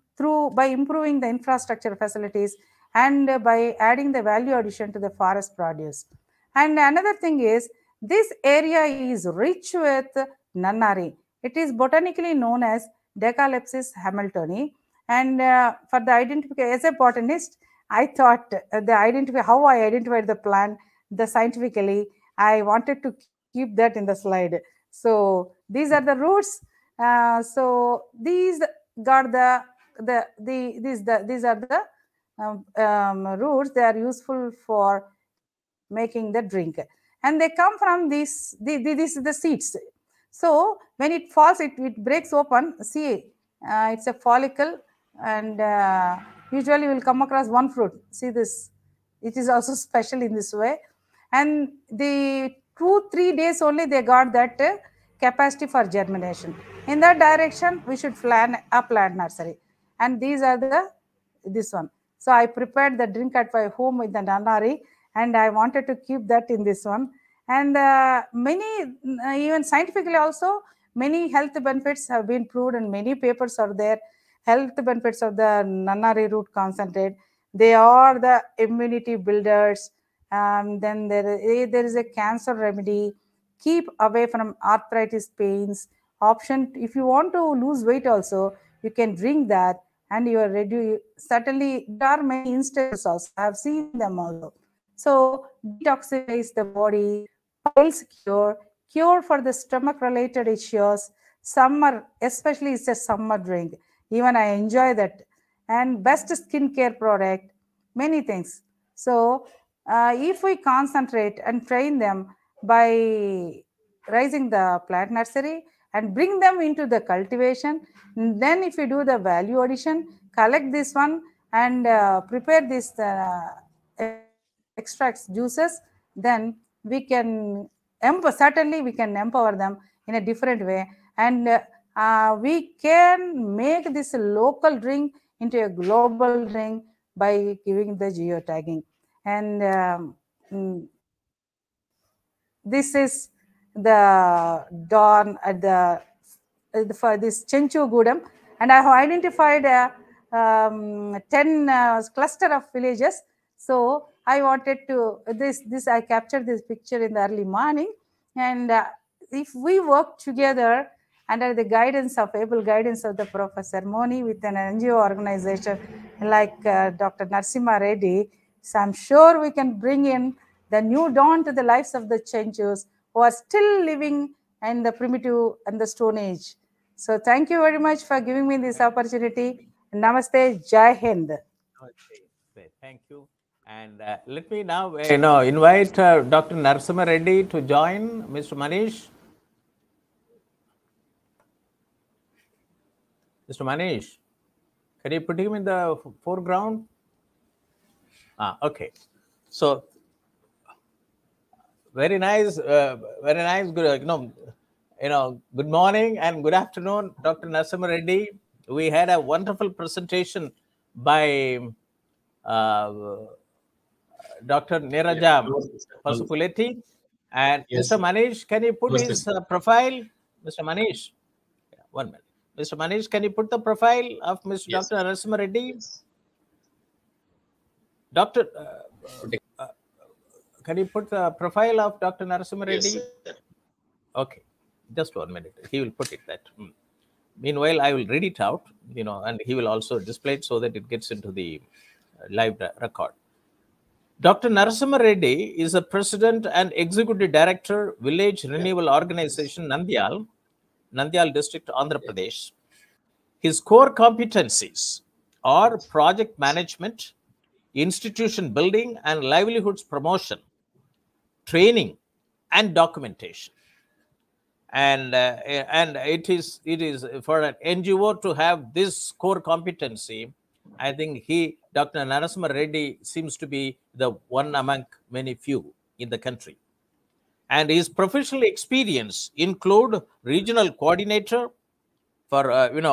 by improving the infrastructure facilities and by adding the value addition to the forest produce. And another thing is, this area is rich with nannari. It is botanically known as Decalepsis hamiltoni. And for the identification, as a botanist, I thought how I identified the plant, scientifically, I wanted to keep that in the slide. So these are the roots. So these got these are the roots. They are useful for making the drink, and they come from these the seeds. So when it falls, it breaks open. See, it's a follicle, and usually you will come across one fruit. See this, it is also special in this way. And the 2-3 days only they got that capacity for germination. In that direction, we should plan a plant nursery. And these are this one. So I prepared the drink at my home with the nannari, and I wanted to keep that in this one. And many, even scientifically also, many health benefits have been proved, and many papers are there. Health benefits of the nannari root concentrate. They are the immunity builders. Then there is a cancer remedy. Keep away from arthritis pains. Option, if you want to lose weight also, you can drink that, and you are ready. Certainly, there are many instances also. I have seen them also. So, detoxifies the body, piles cure for the stomach-related issues. Summer, especially, it's a summer drink. Even I enjoy that. And best skincare product, many things. So, if we concentrate and train them by raising the plant nursery and bring them into the cultivation, then if you do the value addition, collect this one and prepare this extracts, juices, then we can certainly we can empower them in a different way, and we can make this local drink into a global drink by giving the geotagging. And this is the dawn at for this CHENCHU Gudam, and I have identified 10 cluster of villages. So I wanted to I captured this picture in the early morning, and if we work together under the guidance of the Professor Moni with an NGO organization like Dr. Narasimha Reddy, so I'm sure we can bring in the new dawn to the lives of the CHENCHUs who are still living in the primitive and the Stone Age. So thank you very much for giving me this opportunity. Namaste, Jai Hind. Okay, thank you. And let me now invite Dr. Narasimha Reddy to join. Mr. Manish. Mr. Manish, can you put him in the foreground? Okay. So very nice. Good, good morning and good afternoon, Dr. Narasimha Reddy. We had a wonderful presentation by Dr. Neeraja Pasupuleti. And yes. Mr. Manish, can you put his profile? Mr. Manish, 1 minute. Mr. Manish, can you put the profile of Mr. Yes. Dr. Narasimha Reddy? Doctor, can you put the profile of Dr. Narasimha Reddy? Yes, okay, just 1 minute. He will put it that. Meanwhile, I will read it out, and he will also display it so that it gets into the live record. Dr. Narasimha Reddy is a president and executive director, Village Renewal Organization, Nandyal district, Andhra Pradesh. His core competencies are project management, institution building and livelihoods promotion, training and documentation. And it is for an NGO to have this core competency. I think Dr. Narasimha Reddy seems to be the one among many few in the country. And his professional experience include regional coordinator for in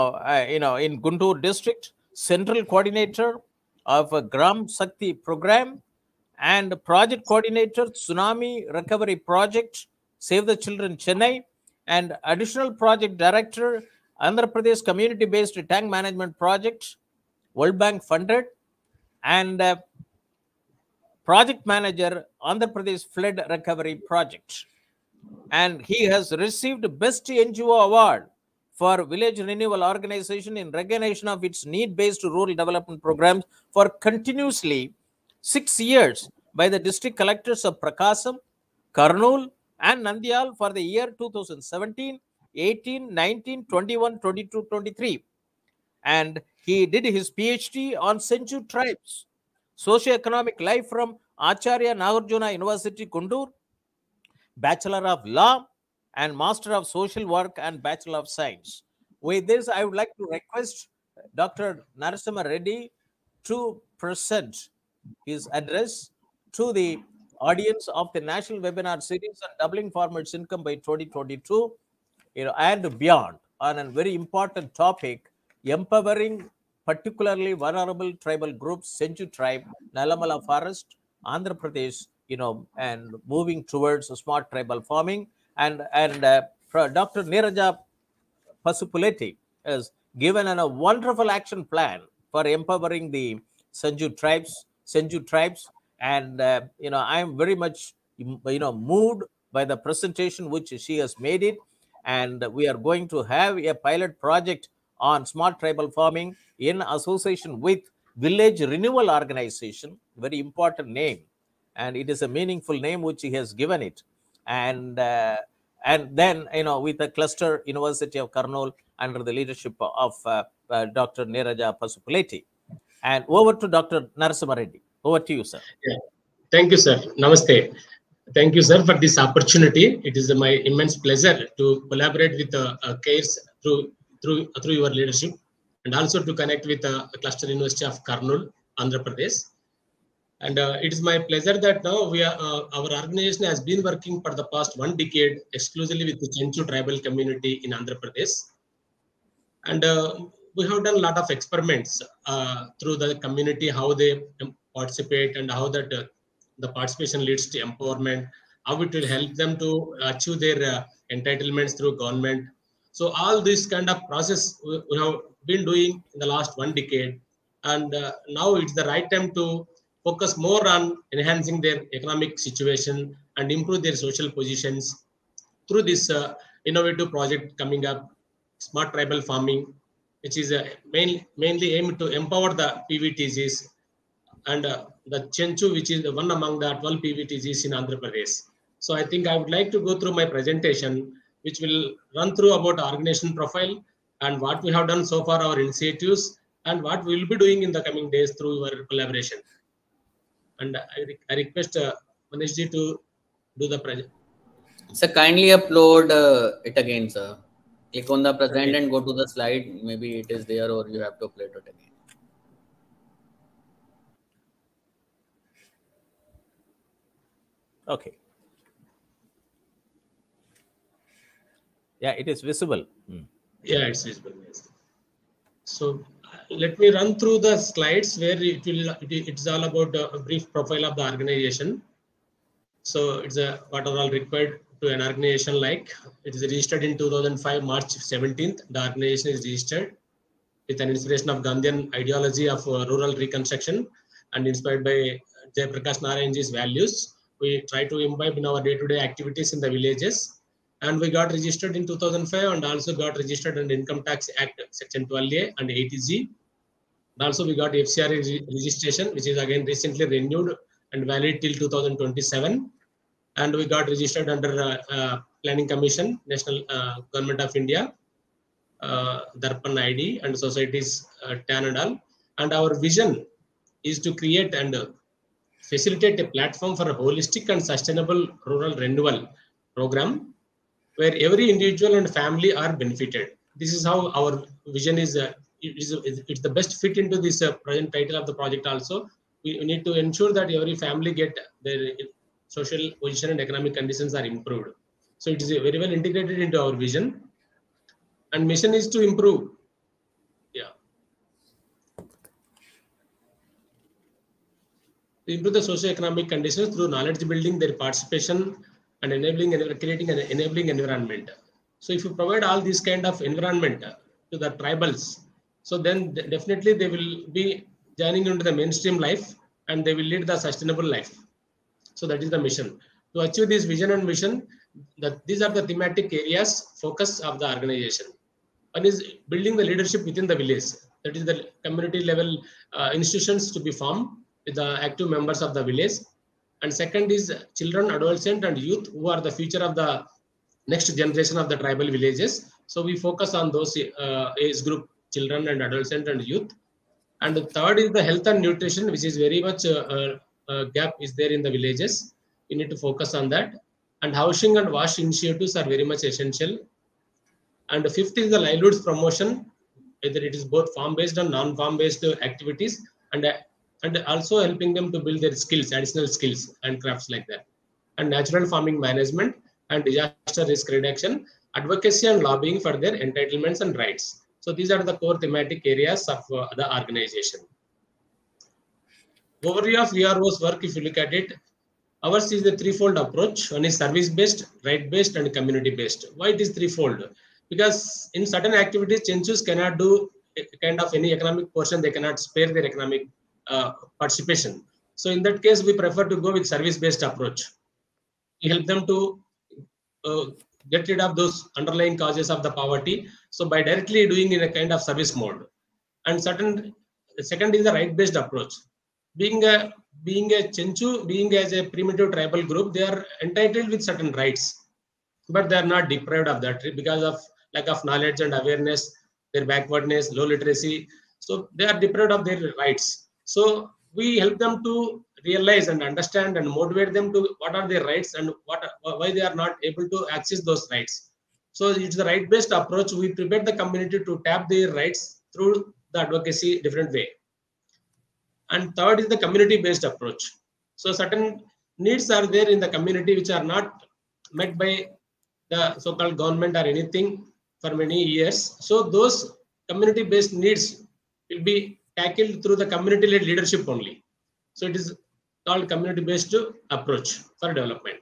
Guntur district, central coordinator of a Gram Shakti program, and project coordinator Tsunami Recovery Project, Save the Children Chennai, and additional project director Andhra Pradesh community-based tank management project, World Bank funded, and project manager, Andhra Pradesh flood recovery project. And he has received Best NGO award for Village Renewal Organization in recognition of its need-based rural development programs for continuously 6 years by the district collectors of Prakasam, Kurnool, and Nandyal for the year 2017, 18, 19, 21, 22, 23. And he did his PhD on CHENCHU tribes, socioeconomic life from Acharya Nagarjuna University, Kundur, Bachelor of Law, and Master of Social Work and Bachelor of Science. With this, I would like to request Dr. Narasimha Reddy to present his address to the audience of the National Webinar Series on Doubling Farmers' Income by 2022, and beyond, on a very important topic, empowering particularly vulnerable tribal groups, CHENCHU tribe, Nallamala forest, Andhra Pradesh, and moving towards smart tribal farming. And Dr. Neeraja Pasupuleti has given a wonderful action plan for empowering the CHENCHU tribes. And I am very much moved by the presentation which she has made it. And we are going to have a pilot project on smart tribal farming in association with Village Renewal Organization, very important name, and it is a meaningful name which he has given it. And then with the cluster University of Kurnool under the leadership of Dr. Neeraja Pasupuleti. And over to Dr. Narasimha Reddy. Over to you, sir. Yeah. Thank you, sir. Namaste. Thank you, sir, for this opportunity. It is my immense pleasure to collaborate with CAIRS through your leadership, and also to connect with Cluster University of Kurnool, Andhra Pradesh. And it is my pleasure that now our organization has been working for the past 1 decade exclusively with the CHENCHU tribal community in Andhra Pradesh. And we have done a lot of experiments through the community, how they participate and how that the participation leads to empowerment, how it will help them to achieve their entitlements through government. So all this kind of process we have been doing in the last 1 decade. And now it's the right time to focus more on enhancing their economic situation and improve their social positions through this innovative project coming up, Smart Tribal Farming, which is mainly aimed to empower the PVTGs and the CHENCHU, which is the one among the 12 PVTGs in Andhra Pradesh. So I think I would like to go through my presentation, which will run through about organization profile and what we have done so far, our initiatives, and what we will be doing in the coming days through our collaboration. And I request Manishji to do the project. Sir, kindly upload it again, sir. Click on the present and go to the slide. Maybe it is there or you have to upload it again. Okay. Yeah, it is visible. Yeah, it's visible. Yes. So let me run through the slides where it's all about a brief profile of the organization. So it's what are all required to an organization like. It is registered in 2005, March 17th. The organization is registered with an inspiration of Gandhian ideology of rural reconstruction and inspired by Jayaprakash Narayanji's values. We try to imbibe in our day-to-day activities in the villages. And we got registered in 2005 and also got registered under Income Tax Act Section 12A and 80G. And also we got FCRA registration, which is again recently renewed and valid till 2027. And we got registered under Planning Commission, National Government of India, Darpan ID and Societies TAN and all. And our vision is to create and facilitate a platform for a holistic and sustainable rural renewal program where every individual and family are benefited. This is how our vision is. It's the best fit into this present title of the project also. We need to ensure that every family get their social position and economic conditions are improved. So it is very well integrated into our vision. And mission is to improve. Yeah. To improve the socio-economic conditions through knowledge building, their participation, and creating an enabling environment. So if you provide all this kind of environment, to the tribals. So then definitely they will be joining into the mainstream life and they will lead the sustainable life. So that is the mission. To achieve this vision and mission, these are the thematic areas focus of the organization. One is building the leadership within the village. That is the community level institutions to be formed with the active members of the village. And second is children, adolescent and youth who are the future of the next generation of the tribal villages. So we focus on those age group, children and adolescent and youth. And the third is the health and nutrition, which is very much gap is there in the villages. We need to focus on that. And housing and wash initiatives are very much essential. And the fifth is the livelihoods promotion, whether it is both farm-based and non-farm-based activities, and also helping them to build their skills, additional skills and crafts like that. And natural farming management and disaster risk reduction, advocacy and lobbying for their entitlements and rights. So these are the core thematic areas of the organization. Overview of VRO's work, if you look at it, ours is the threefold approach. One is service-based, right-based, and community-based. Why it is threefold? Because in certain activities, CHENCHUs cannot do kind of any economic portion. They cannot spare their economic participation. So in that case, we prefer to go with service-based approach. We help them to get rid of those underlying causes of the poverty. So by directly doing in a kind of service mode. And the second is the right-based approach. Being a CHENCHU, being as a primitive tribal group, they are entitled with certain rights, but they are not deprived of that because of lack of knowledge and awareness, their backwardness, low literacy. So they are deprived of their rights. So we help them to realize and understand and motivate them to what are their rights and why they are not able to access those rights. So it's the right-based approach. We prepare the community to tap their rights through the advocacy different way. And third is the community-based approach. So certain needs are there in the community which are not met by the so-called government or anything for many years. So those community-based needs will be tackled through the community-led leadership only. So it is called community-based approach for development.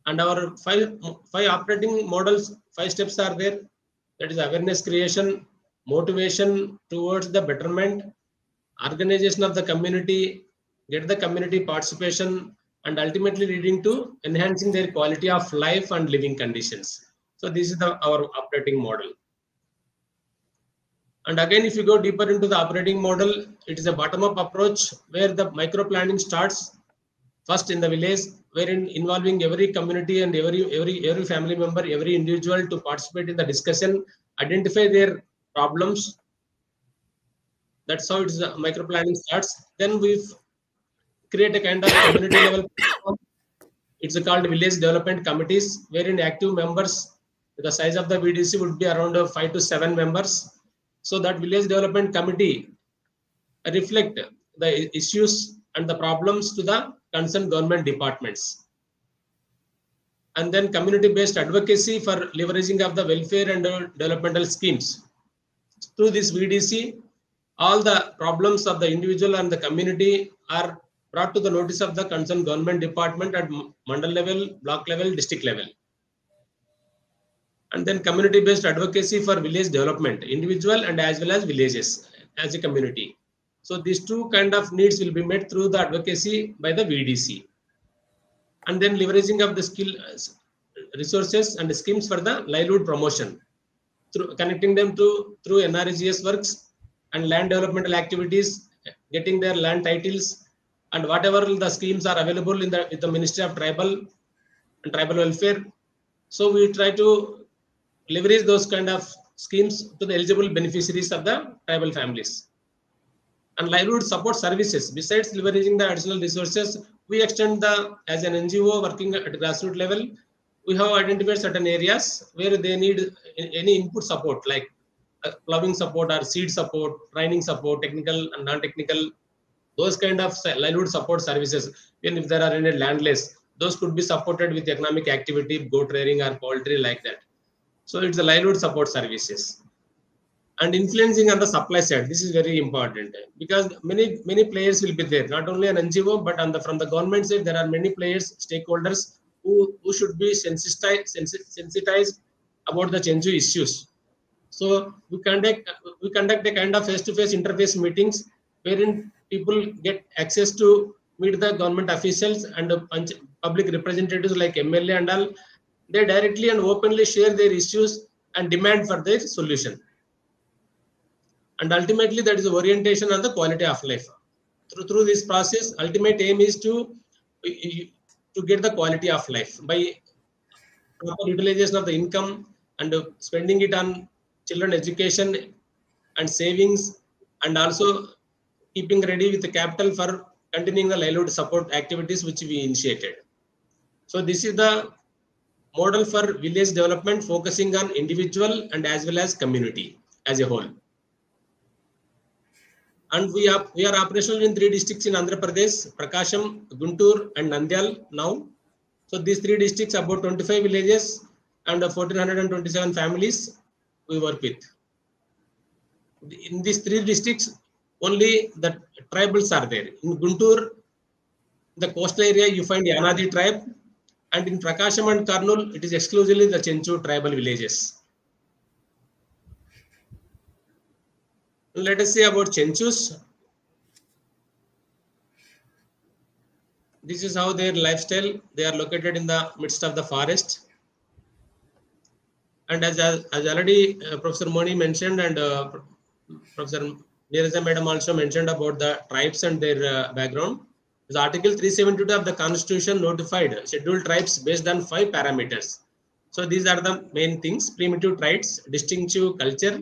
And our five operating models, 5 steps are there. That is awareness creation, motivation towards the betterment, organization of the community, get the community participation, and ultimately leading to enhancing their quality of life and living conditions. So this is our operating model. And again, if you go deeper into the operating model, it is a bottom-up approach where the micro-planning starts first in the village, wherein involving every community and every family member, every individual to participate in the discussion, identify their problems. That's how it's micro-planning starts. Then we create a kind of community level platform. It's called village development committees, wherein active members, the size of the VDC would be around 5 to 7 members. So that village development committee reflect the issues and the problems to the concerned government departments. And then community-based advocacy for leveraging of the welfare and developmental schemes. Through this VDC, all the problems of the individual and the community are brought to the notice of the concerned government department at mandal level, block level, district level. And then community-based advocacy for village development, individual and as well as villages as a community. So these two kind of needs will be met through the advocacy by the VDC. And then leveraging of the skill resources and schemes for the livelihood promotion, through connecting them through NRGS works and land developmental activities, getting their land titles, and whatever the schemes are available in with the Ministry of Tribal and Tribal Welfare. So we try to leverage those kind of schemes to the eligible beneficiaries of the tribal families. And livelihood support services, besides leveraging the additional resources, we extend as an NGO working at grassroots level, we have identified certain areas where they need any input support like ploughing support or seed support, training support, technical and non-technical, those kind of livelihood support services. Even if there are any landless, those could be supported with economic activity, goat rearing or poultry like that. So it's the livelihood support services. And influencing on the supply side, this is very important because many players will be there, not only an NGO, but from the government side, there are many players, stakeholders who should be sensitized about the CHENCHU issues. So we conduct a kind of face-to-face interface meetings wherein people get access to meet the government officials and public representatives like MLA and all. They directly and openly share their issues and demand for their solution. And ultimately, that is the orientation on the quality of life. Through this process, ultimate aim is to get the quality of life by proper utilization of the income and spending it on children education and savings, and also keeping ready with the capital for continuing the livelihood support activities which we initiated. So this is the model for village development, focusing on individual and as well as community as a whole. And we are operational in 3 districts in Andhra Pradesh: Prakasham, Guntur, and Nandyal now. So these 3 districts, about 25 villages and 1,427 families we work with. In these 3 districts, only the tribals are there. In Guntur, the coastal area, you find Yanadi tribe, and in Prakasham and Kurnool, it is exclusively the CHENCHU tribal villages. Let us say about CHENCHUs. This is how their lifestyle. They are located in the midst of the forest. And as already Professor Moni mentioned, and Professor Neeraja Madam also mentioned about the tribes and their background. The Article 372 of the Constitution notified scheduled tribes based on 5 parameters. So these are the main things: primitive traits, distinctive culture,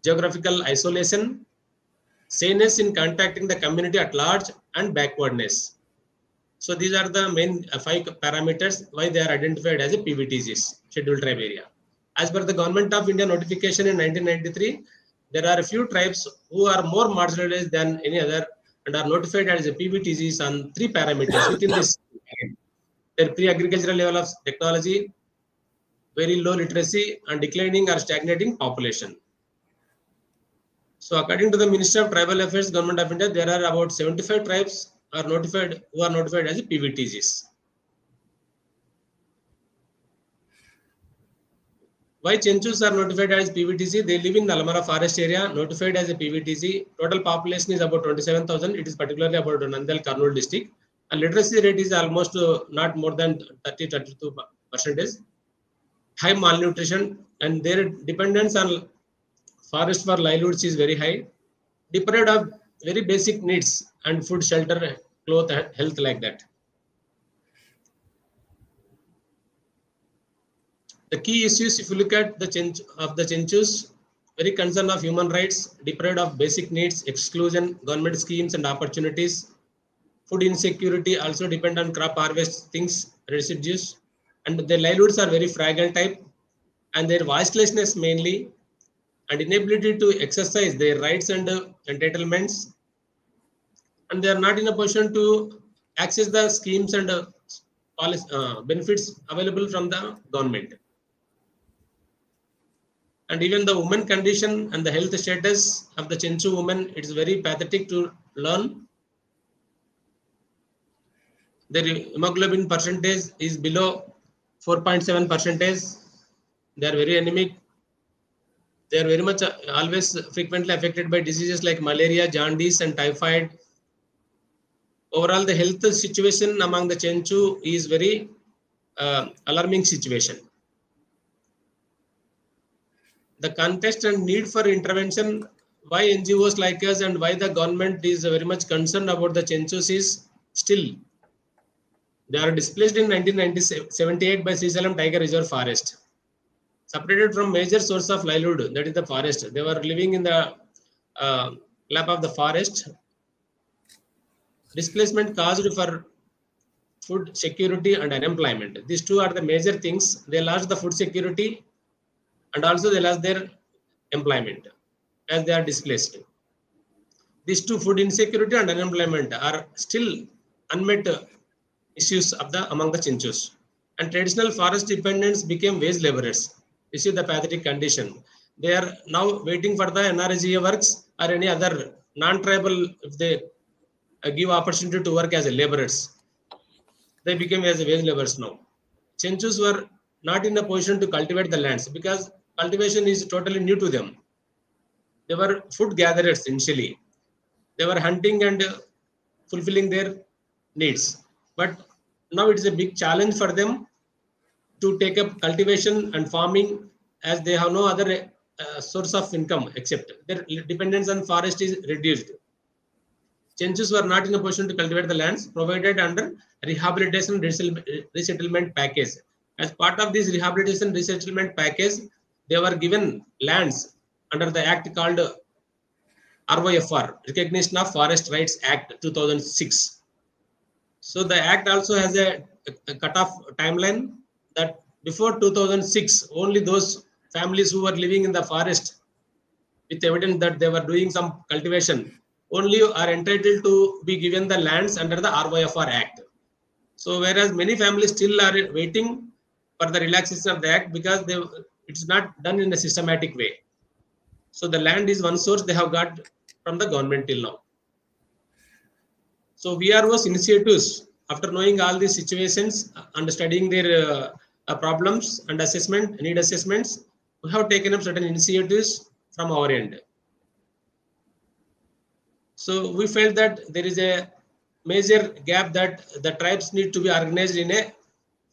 geographical isolation, saneness in contacting the community at large, and backwardness. So these are the main 5 parameters why they are identified as a PVTGs, scheduled tribe area. As per the Government of India notification in 1993, there are a few tribes who are more marginalized than any other and are notified as a PVTGs on 3 parameters within this: their pre-agricultural level of technology, very low literacy, and declining or stagnating population. So according to the Ministry of Tribal Affairs, Government of India, there are about 75 tribes who are notified as PVTGs. Why CHENCHUs are notified as PVTG? They live in Nallamala forest area, notified as a PVTG. Total population is about 27,000. It is particularly about Nandyal, Kurnool district. And literacy rate is almost not more than 30-32%. High malnutrition, and their dependence on forest for livelihoods is very high. Deprived of very basic needs and food, shelter, cloth, health, like that. The key issues, if you look at the CHENCHUs, very concerned of human rights, deprived of basic needs, exclusion, government schemes and opportunities, food insecurity, also depend on crop harvest things, residues, and their livelihoods are very fragile type, and their voicelessness mainly, and inability to exercise their rights and entitlements, and they are not in a position to access the schemes and benefits available from the government. And even the women condition and the health status of the CHENCHU women, it is very pathetic to learn. Their hemoglobin percentage is below 4.7%. They are very anemic. They are very much always frequently affected by diseases like malaria, jaundice, and typhoid. Overall, the health situation among the CHENCHU is very alarming situation. The context and need for intervention, why NGOs like us and why the government is very much concerned about the CHENCHUs is still they are displaced in 1978 by Srisalam Tiger Reserve Forest, separated from major source of livelihood, that is the forest. They were living in the lap of the forest. Displacement caused for food security and unemployment. These two are the major things. They lost the food security and also they lost their employment as they are displaced. These two, food insecurity and unemployment, are still unmet issues of among the CHENCHUs. And traditional forest dependents became wage laborers. This is the pathetic condition. They are now waiting for the NRSGA works or any other non-tribal, if they give opportunity to work as a laborers. They became as a wage laborers now. CHENCHUs were not in a position to cultivate the lands because cultivation is totally new to them. They were food gatherers initially. They were hunting and fulfilling their needs. But now it is a big challenge for them to take up cultivation and farming, as they have no other source of income except their dependence on forest is reduced. CHENCHUs were not in a position to cultivate the lands provided under rehabilitation resettlement package. As part of this rehabilitation resettlement package, they were given lands under the act called RYFR, Recognition of Forest Rights Act 2006. So the act also has a cutoff timeline that before 2006, only those families who were living in the forest with evidence that they were doing some cultivation only are entitled to be given the lands under the RYFR Act. So whereas many families still are waiting for the relaxation of the act because it's not done in a systematic way. So the land is one source they have got from the government till now. So VRO's initiatives, after knowing all these situations and studying their problems and need assessments, we have taken up certain initiatives from our end. So we felt that there is a major gap that the tribes need to be organized in a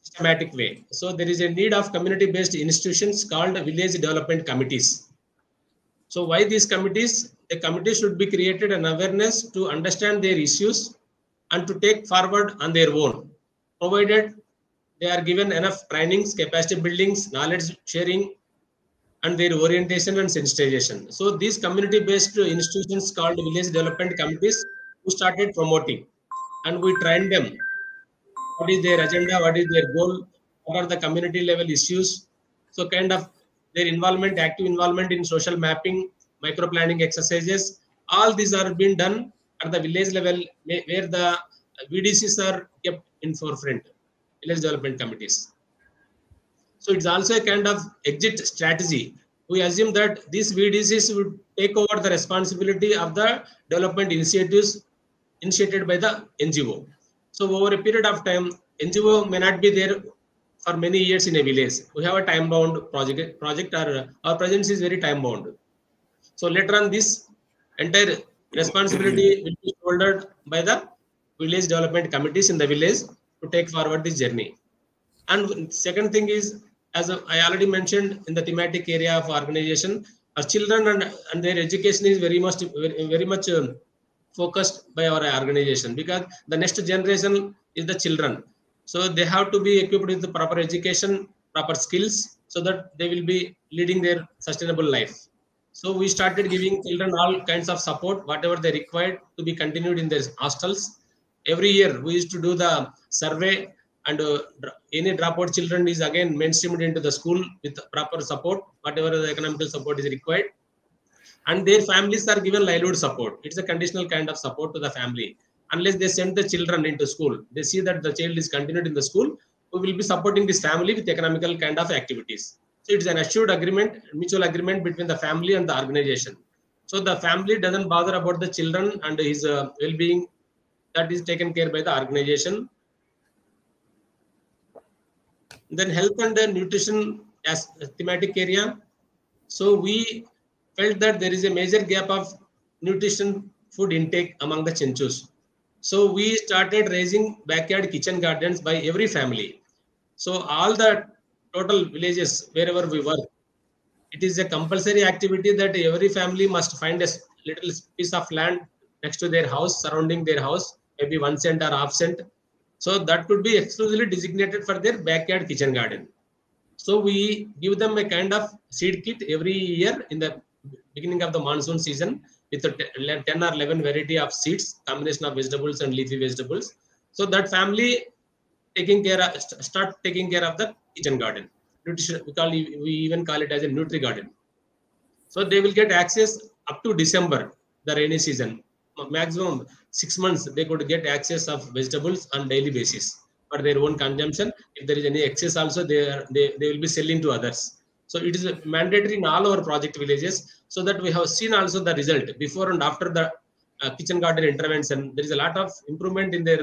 systematic way. So there is a need of community-based institutions called village development committees. So why these committees? The committee should be created an awareness to understand their issues and to take forward on their own, provided they are given enough trainings, capacity buildings, knowledge sharing, and their orientation and sensitization. So these community-based institutions called village development committees, we started promoting and we trained them. What is their agenda? What is their goal? What are the community level issues? So kind of their involvement, active involvement in social mapping, micro planning exercises, all these are being done at the village level where the VDCs are kept in forefront, village development committees. So it's also a kind of exit strategy. We assume that these VDCs would take over the responsibility of the development initiatives initiated by the NGO. So over a period of time, NGO may not be there for many years in a village. We have a time-bound project or our presence is very time-bound. So later on, this entire responsibility will be shouldered by the village development committees in the village to take forward this journey. And second thing is, as I already mentioned in the thematic area of organization, our children and their education is very much focused by our organization, because the next generation is the children. So they have to be equipped with the proper education, proper skills, so that they will be leading their sustainable life. So we started giving children all kinds of support, whatever they required to be continued in their hostels. Every year we used to do the survey, and any dropout children is again mainstreamed into the school with proper support, whatever the economical support is required. And their families are given livelihood support. It's a conditional kind of support to the family. Unless they send the children into school, they see that the child is continued in the school, we will be supporting this family with economical kind of activities. So it's an assured agreement, mutual agreement between the family and the organization. So the family doesn't bother about the children and his well-being. That is taken care by the organization. Then health and nutrition as a thematic area. So we felt that there is a major gap of nutrition food intake among the CHENCHUs. So we started raising backyard kitchen gardens by every family. So all the total villages wherever we work, it is a compulsory activity that every family must find a little piece of land next to their house, surrounding their house, maybe 1 cent or half cent. So that could be exclusively designated for their backyard kitchen garden. So we give them a kind of seed kit every year in the beginning of the monsoon season with 10 or 11 variety of seeds, combination of vegetables and leafy vegetables. So that family start taking care of the kitchen garden. Nutrition, we even call it as a nutri garden. So they will get access up to December, the rainy season. Maximum 6 months they could get access of vegetables on daily basis for their own consumption. If there is any excess also, they will be selling to others. So it is mandatory in all our project villages, so that we have seen also the result before and after the kitchen garden intervention. There is a lot of improvement in their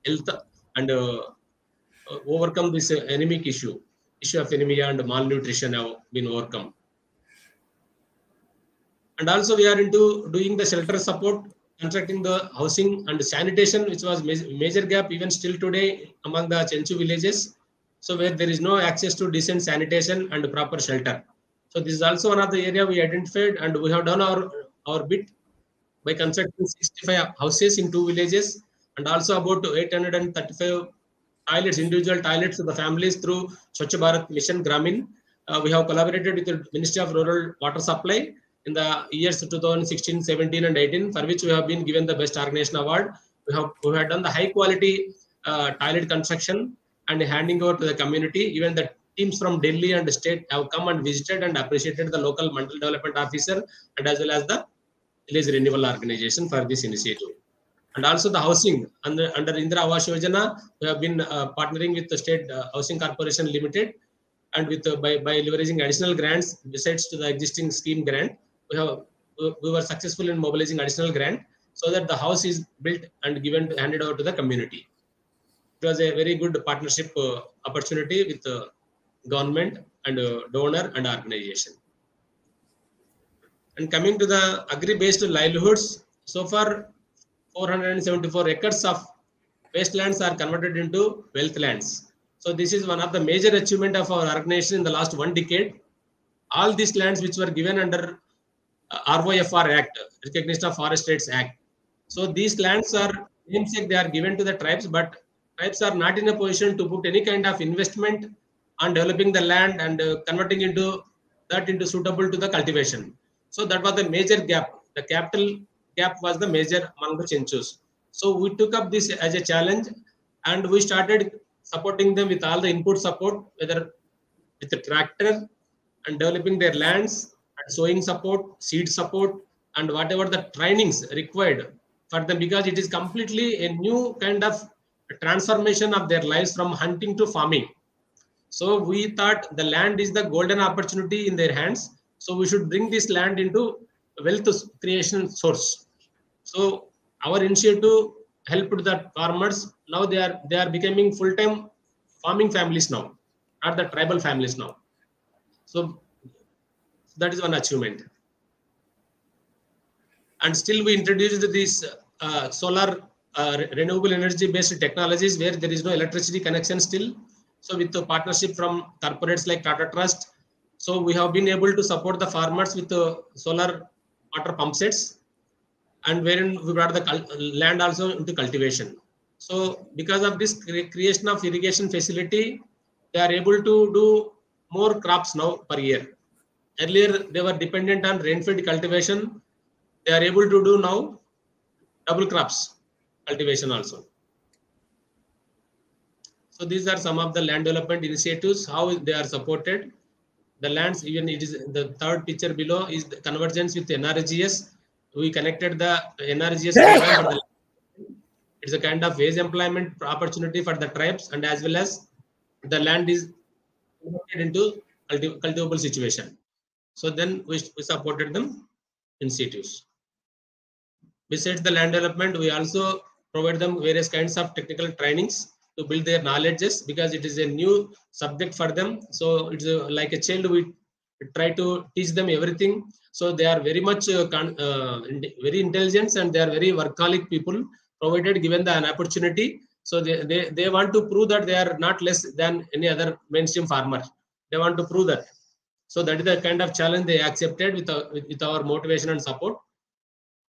health and overcome this anemic issue. issue of anemia and malnutrition have been overcome. And also we are into doing the shelter support, constructing the housing and sanitation, which was major gap even still today among the CHENCHU villages. So where there is no access to decent sanitation and proper shelter. So this is also one of the area we identified, and we have done our bit by constructing 65 houses in 2 villages, and also about 835 toilets, individual toilets to the families through Swachh Bharat Mission Gramin. We have collaborated with the Ministry of Rural Water Supply in the years 2016, 17 and 18, for which we have been given the Best Organization Award. We have done the high quality toilet construction and handing over to the community. Even the teams from Delhi and the state have come and visited and appreciated the local mental development officer and as well as the village renewal organization for this initiative. And also the housing under Indira Awas Yojana, we have been partnering with the State Housing Corporation Limited, and with by leveraging additional grants besides to the existing scheme grant, we were successful in mobilizing additional grant so that the house is built and handed over to the community. It was a very good partnership opportunity with the government and donor and organization. And coming to the agri-based livelihoods, so far 474 acres of wastelands are converted into wealth lands. So this is one of the major achievement of our organization in the last 1 decade. All these lands which were given under ROFR Act, Recognition of Forest Rights Act. So these lands are, namesake, they are given to the tribes, but tribes are not in a position to put any kind of investment on developing the land and converting into suitable to the cultivation. So that was the major gap. The capital gap was the major among the CHENCHUs. So we took up this as a challenge, and we started supporting them with all the input support, whether with the tractor and developing their lands, and sowing support, seed support, and whatever the trainings required for them, because it is completely a new kind of transformation of their lives from hunting to farming. So we thought the land is the golden opportunity in their hands. So we should bring this land into wealth creation source. So our initiative helped the farmers. Now they are becoming full-time farming families now, not the tribal families now. So that is one achievement. And still we introduced these solar renewable energy based technologies where there is no electricity connection still. So with the partnership from corporates like Tata Trust, so we have been able to support the farmers with solar water pump sets, and wherein we brought the land also into cultivation. So because of this creation of irrigation facility, they are able to do more crops now per year. Earlier they were dependent on rain-fed cultivation. They are able to do now double crops cultivation also. So these are some of the land development initiatives, how they are supported. The lands, even it is the third picture below, is the convergence with NRGS. We connected the NRGS program for the, it's a kind of wage employment opportunity for the tribes, and as well as the land is converted into cultivable situation. So then we supported them initiatives. Besides the land development, we also provide them various kinds of technical trainings to build their knowledges, because it is a new subject for them. So it's like a child, we try to teach them everything. So they are very much very intelligent, and they are very workaholic people, provided given an opportunity. So they want to prove that they are not less than any other mainstream farmer. They want to prove that. So that is the kind of challenge they accepted with our motivation and support.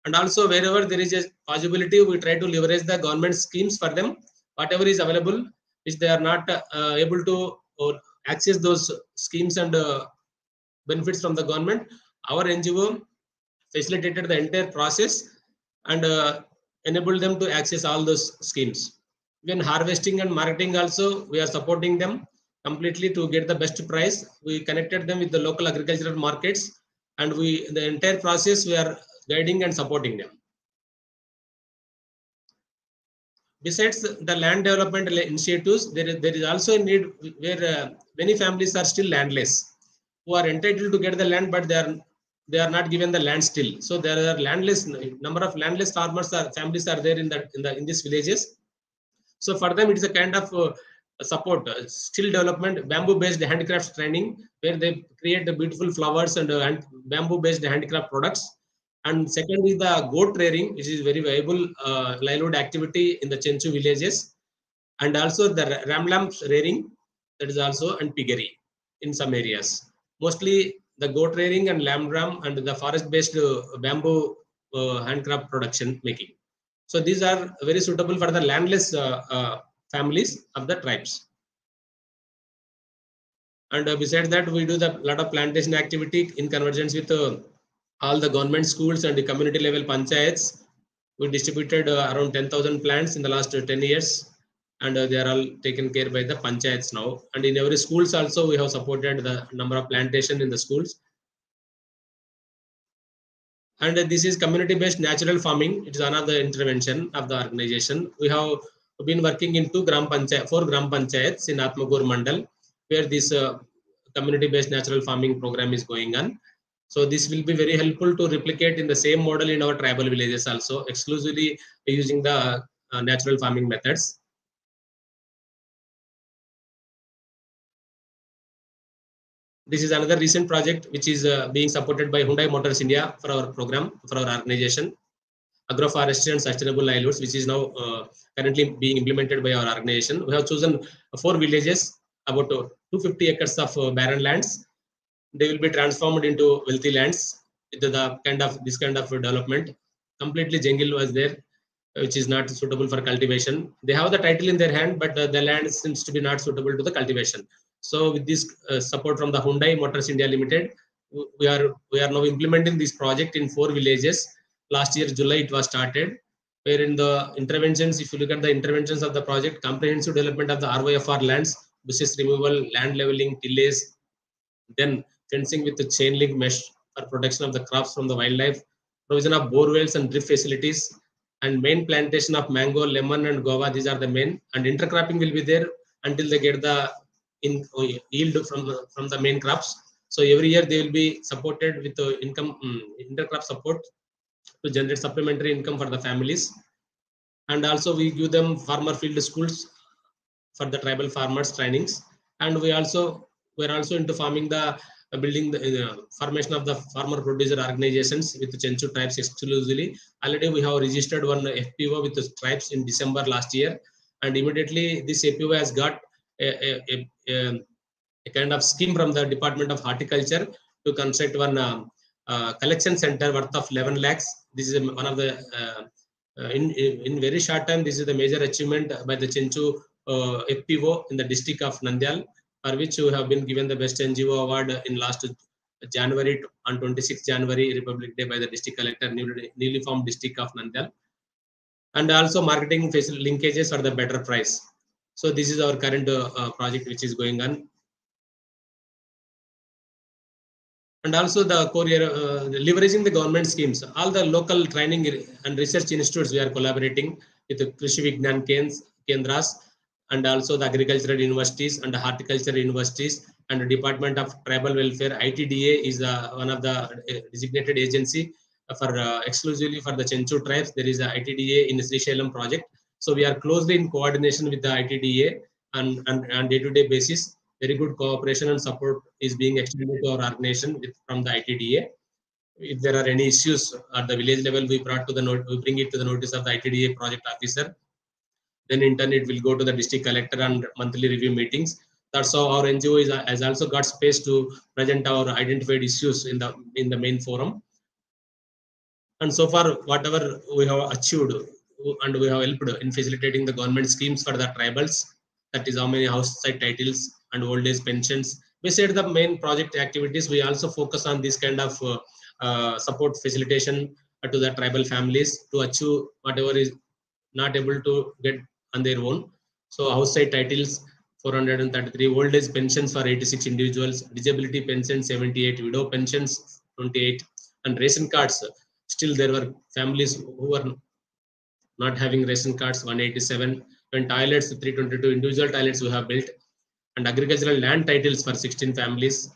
And also wherever there is a possibility, we try to leverage the government schemes for them, whatever is available, which they are not able to access those schemes and benefits from the government. Our NGO facilitated the entire process and enabled them to access all those schemes. Even harvesting and marketing also, we are supporting them completely to get the best price. We connected them with the local agricultural markets, and the entire process we are guiding and supporting them. Besides the land development initiatives, there is also a need where many families are still landless, who are entitled to get the land, but they are not given the land still. So there are number of landless families are there in these villages. So for them, it is a kind of support skill development, bamboo-based handicrafts training, where they create the beautiful flowers and bamboo-based handicraft products. And second is the goat rearing, which is very viable livelihood activity in the CHENCHU villages, and also the ram lamps rearing, that is also, and piggery in some areas. Mostly the goat rearing and lamb ram and the forest-based bamboo handcraft production making. So these are very suitable for the landless families of the tribes. And besides that, we do the lot of plantation activity in convergence with all the government schools and the community level panchayats. We distributed around 10,000 plants in the last 10 years, and they are all taken care by the panchayats now. And in every schools also, we have supported the number of plantation in the schools. And this is community-based natural farming. It is another intervention of the organization. We have been working in 4 gram panchayats in Atmagur Mandal, where this community-based natural farming program is going on. So this will be very helpful to replicate in the same model in our tribal villages also, exclusively using the natural farming methods. This is another recent project which is being supported by Hyundai Motors India for our program, for our organization, agroforestry and sustainable livelihoods, which is now currently being implemented by our organization. We have chosen 4 villages, about 250 acres of barren lands. They will be transformed into wealthy lands with this kind of development. Completely jungle was there, which is not suitable for cultivation. They have the title in their hand, but the land seems to be not suitable to the cultivation. So with this support from the Hyundai Motors India Limited, we are now implementing this project in 4 villages. Last year, July, it was started, where in the interventions, if you look at the interventions of the project, comprehensive development of the RYFR lands, bushes removal, land leveling, tillage, then fencing with the chain link mesh for protection of the crops from the wildlife, provision of bore wells and drip facilities, and main plantation of mango, lemon, and guava. These are the main, and intercropping will be there until they get the yield from the main crops. So every year they will be supported with the income intercrop support to generate supplementary income for the families. And also we give them farmer field schools for the tribal farmers trainings. And we're also into forming the building the formation of the farmer producer organizations with the CHENCHU tribes exclusively. Already we have registered one FPO with the tribes in December last year, and immediately this FPO has got a kind of scheme from the Department of Horticulture to construct one collection center worth of 11 lakhs. This is one of the in very short time. This is the major achievement by the CHENCHU FPO in the district of Nandyal, for which you have been given the best NGO award in last January, on 26th January, Republic Day, by the district collector, newly formed district of Nandyal, and also marketing linkages for the better price. So this is our current project which is going on. And also the leveraging the government schemes, all the local training and research institutes, we are collaborating with the Krishi Vignan Kendras, and also the agricultural universities and the horticultural universities, and the Department of Tribal Welfare. ITDA is one of the designated agency for exclusively for the CHENCHU tribes. There is a ITDA in Sri Shailam project. So we are closely in coordination with the ITDA on day-to-day basis. Very good cooperation and support is being extended to our organization from the ITDA. If there are any issues at the village level, we bring it to the notice of the ITDA project officer. Then in turn, it will go to the district collector and monthly review meetings. That's how our NGO has also got space to present our identified issues in the main forum. And so far, whatever we have achieved, and we have helped in facilitating the government schemes for the tribals, that is how many house site titles and old age pensions. Besides the main project activities, we also focus on this kind of support facilitation to the tribal families to achieve whatever is not able to get on their own. So house site titles 433, old age pensions for 86 individuals, disability pensions 78, widow pensions 28, and ration cards. Still there were families who were not having ration cards 187, and toilets 322 individual toilets we have built, and agricultural land titles for 16 families,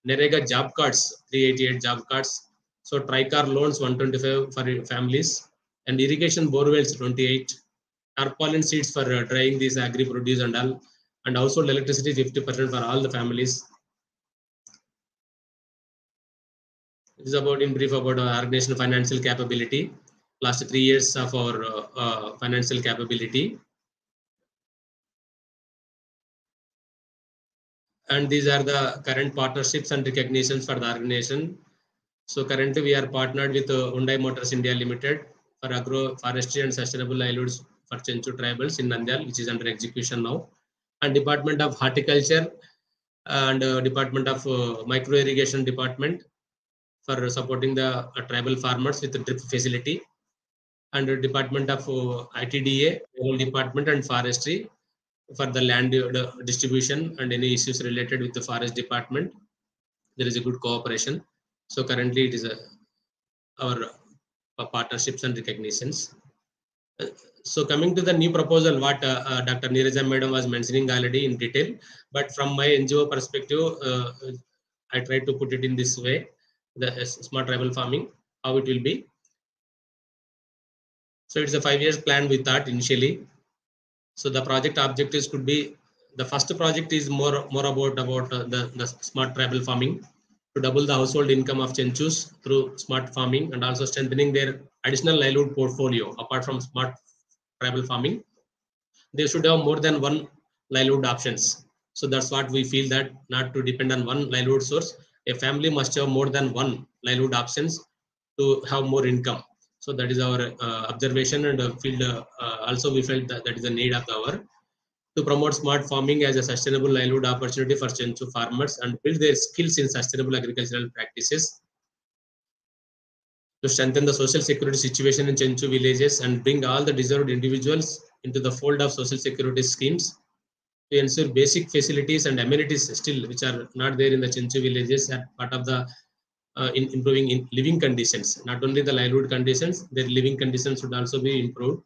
Neeraja job cards 388 job cards. So Tricar loans 125 for families, and irrigation borewells 28, tarpaulin seeds for drying these agri produce and all, and household electricity 50% for all the families. This is about in brief about our organizational financial capability. Last 3 years of our financial capability. And these are the current partnerships and recognitions for the organization. So currently we are partnered with Hon'ble Motors India Limited for agroforestry and sustainable livelihoods for CHENCHU tribals in Nandyal, which is under execution now. And Department of Horticulture and Department of Micro Irrigation Department for supporting the tribal farmers with the drip facility. And the Department of ITDA, Department and Forestry for the land distribution and any issues related with the forest department. There is a good cooperation. So currently it is our partnerships and recognitions. So coming to the new proposal, what Dr. Neeraja Madam was mentioning already in detail, but from my NGO perspective, I try to put it in this way, the smart tribal farming, how it will be. So it's a 5 years plan we thought initially. So the project objectives could be, the first project is more about the smart tribal farming, to double the household income of CHENCHUs through smart farming and also strengthening their additional livelihood portfolio. Apart from smart tribal farming, they should have more than one livelihood options. So that's what we feel, that not to depend on one livelihood source. A family must have more than one livelihood options to have more income. So that is our observation and field. Also we felt that is the need of the hour, to promote smart farming as a sustainable livelihood opportunity for CHENCHU farmers and build their skills in sustainable agricultural practices, to strengthen the social security situation in CHENCHU villages and bring all the deserved individuals into the fold of social security schemes, to ensure basic facilities and amenities still which are not there in the CHENCHU villages are part of the in improving in living conditions. Not only the livelihood conditions, their living conditions should also be improved,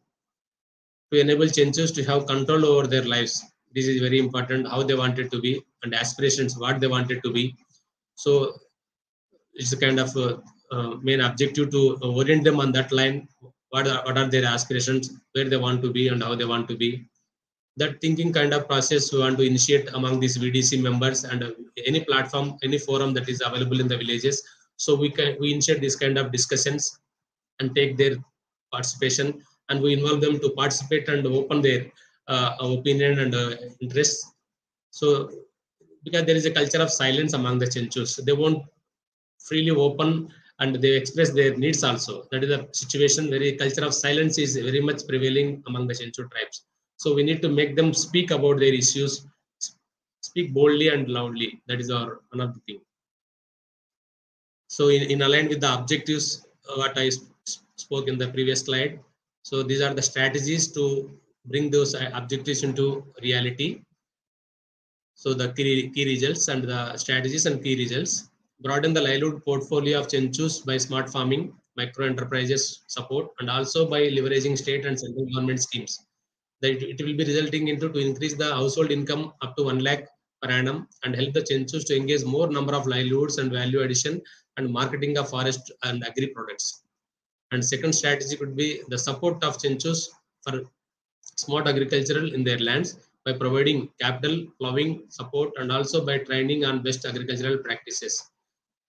to enable CHENCHUs to have control over their lives. This is very important, how they want it to be, and aspirations, what they want it to be. So it's a kind of main objective to orient them on that line. What are their aspirations, where they want to be and how they want to be. That thinking kind of process we want to initiate among these VDC members and any platform, any forum that is available in the villages. So we initiate this kind of discussions and take their participation, and we involve them to participate and open their opinion and interests. So because there is a culture of silence among the CHENCHUs, they won't freely open and they express their needs also. That is the situation where a culture of silence is very much prevailing among the CHENCHU tribes. So we need to make them speak about their issues, speak boldly and loudly. That is our one of the thing. So in align with the objectives, what I spoke in the previous slide. So these are the strategies to bring those objectives into reality. So the key results and the strategies and key results: broaden the livelihood portfolio of CHENCHUs by smart farming, micro enterprises support, and also by leveraging state and central government schemes. That it will be resulting into to increase the household income up to 1 lakh per annum and help the CHENCHUs to engage more number of livelihoods and value addition and marketing of forest and agri products. And second strategy could be the support of CHENCHUs for smart agricultural in their lands by providing capital, plowing support, and also by training on best agricultural practices.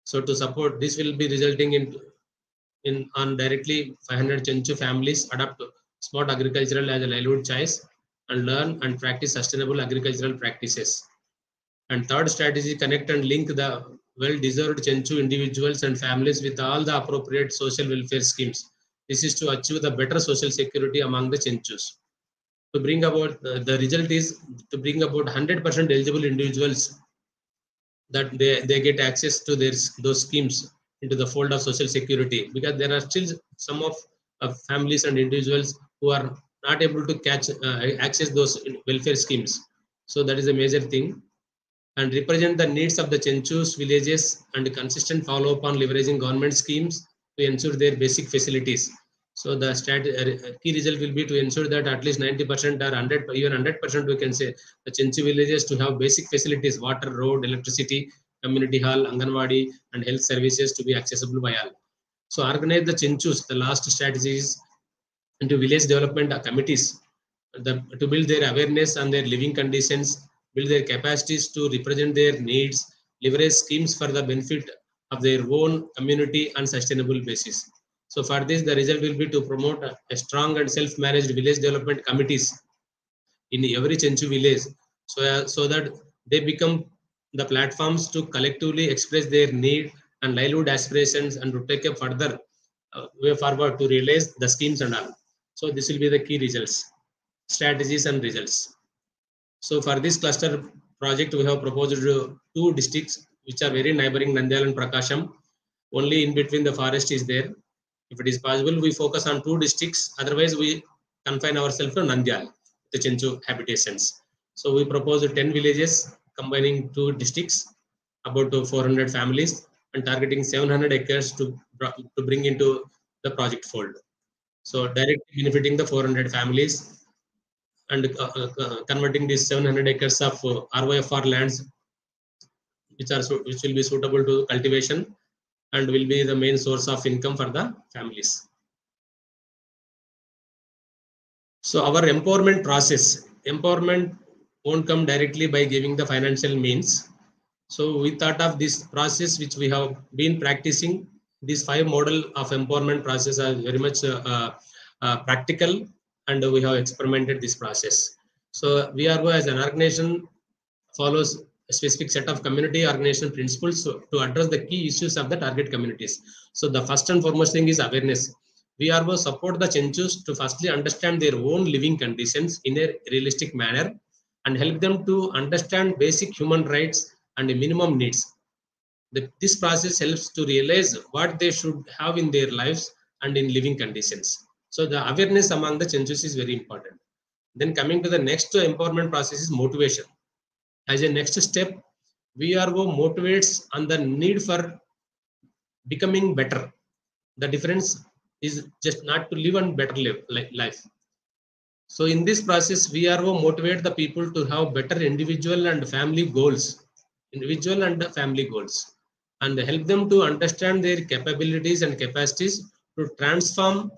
So to support this will be resulting in on directly 500 CHENCHU families adopt smart agricultural as a livelihood choice and learn and practice sustainable agricultural practices. And third strategy, connect and link the well-deserved CHENCHU individuals and families with all the appropriate social welfare schemes. This is to achieve the better social security among the CHENCHUs. To bring about, the result is to bring about 100% eligible individuals that they get access to those schemes into the fold of social security, because there are still some of families and individuals who are not able to access those welfare schemes. So that is a major thing. And represent the needs of the CHENCHUs villages and consistent follow up on leveraging government schemes to ensure their basic facilities. So the key result will be to ensure that at least 90% or 100, even 100% we can say, the CHENCHU villages to have basic facilities, water, road, electricity, community hall, Anganwadi, and health services to be accessible by all. So organize the CHENCHUs, the last strategies, into village development committees to build their awareness on their living conditions build their capacities to represent their needs, leverage schemes for the benefit of their own community on sustainable basis. So for this, the result will be to promote a strong and self-managed village development committees in every CHENCHU village, so that they become the platforms to collectively express their need and livelihood aspirations and to take a further way forward to realize the schemes and all. So this will be the key results, strategies and results. So for this cluster project, we have proposed 2 districts which are very neighboring, Nandyal and Prakasham. Only in between the forest is there. If it is possible, we focus on 2 districts. Otherwise, we confine ourselves to Nandyal, the CHENCHU habitations. So we propose 10 villages combining 2 districts, about 400 families, and targeting 700 acres to bring into the project fold. So directly benefiting the 400 families and converting these 700 acres of ROFR lands, which will be suitable to cultivation and will be the main source of income for the families. So our empowerment process, empowerment won't come directly by giving the financial means. So we thought of this process which we have been practicing. These 5 model of empowerment process are very much practical, and we have experimented this process. So VRO as an organization follows a specific set of community organization principles to address the key issues of the target communities. So the first and foremost thing is awareness. VRO support the CHENCHUs to firstly understand their own living conditions in a realistic manner and help them to understand basic human rights and minimum needs. This process helps to realize what they should have in their lives and in living conditions. So the awareness among the CHENCHUs is very important. Then coming to the next empowerment process is motivation. As a next step, VRO motivates on the need for becoming better. The difference is just not to live a better life. So in this process, VRO motivate the people to have better individual and family goals, and help them to understand their capabilities and capacities to transform,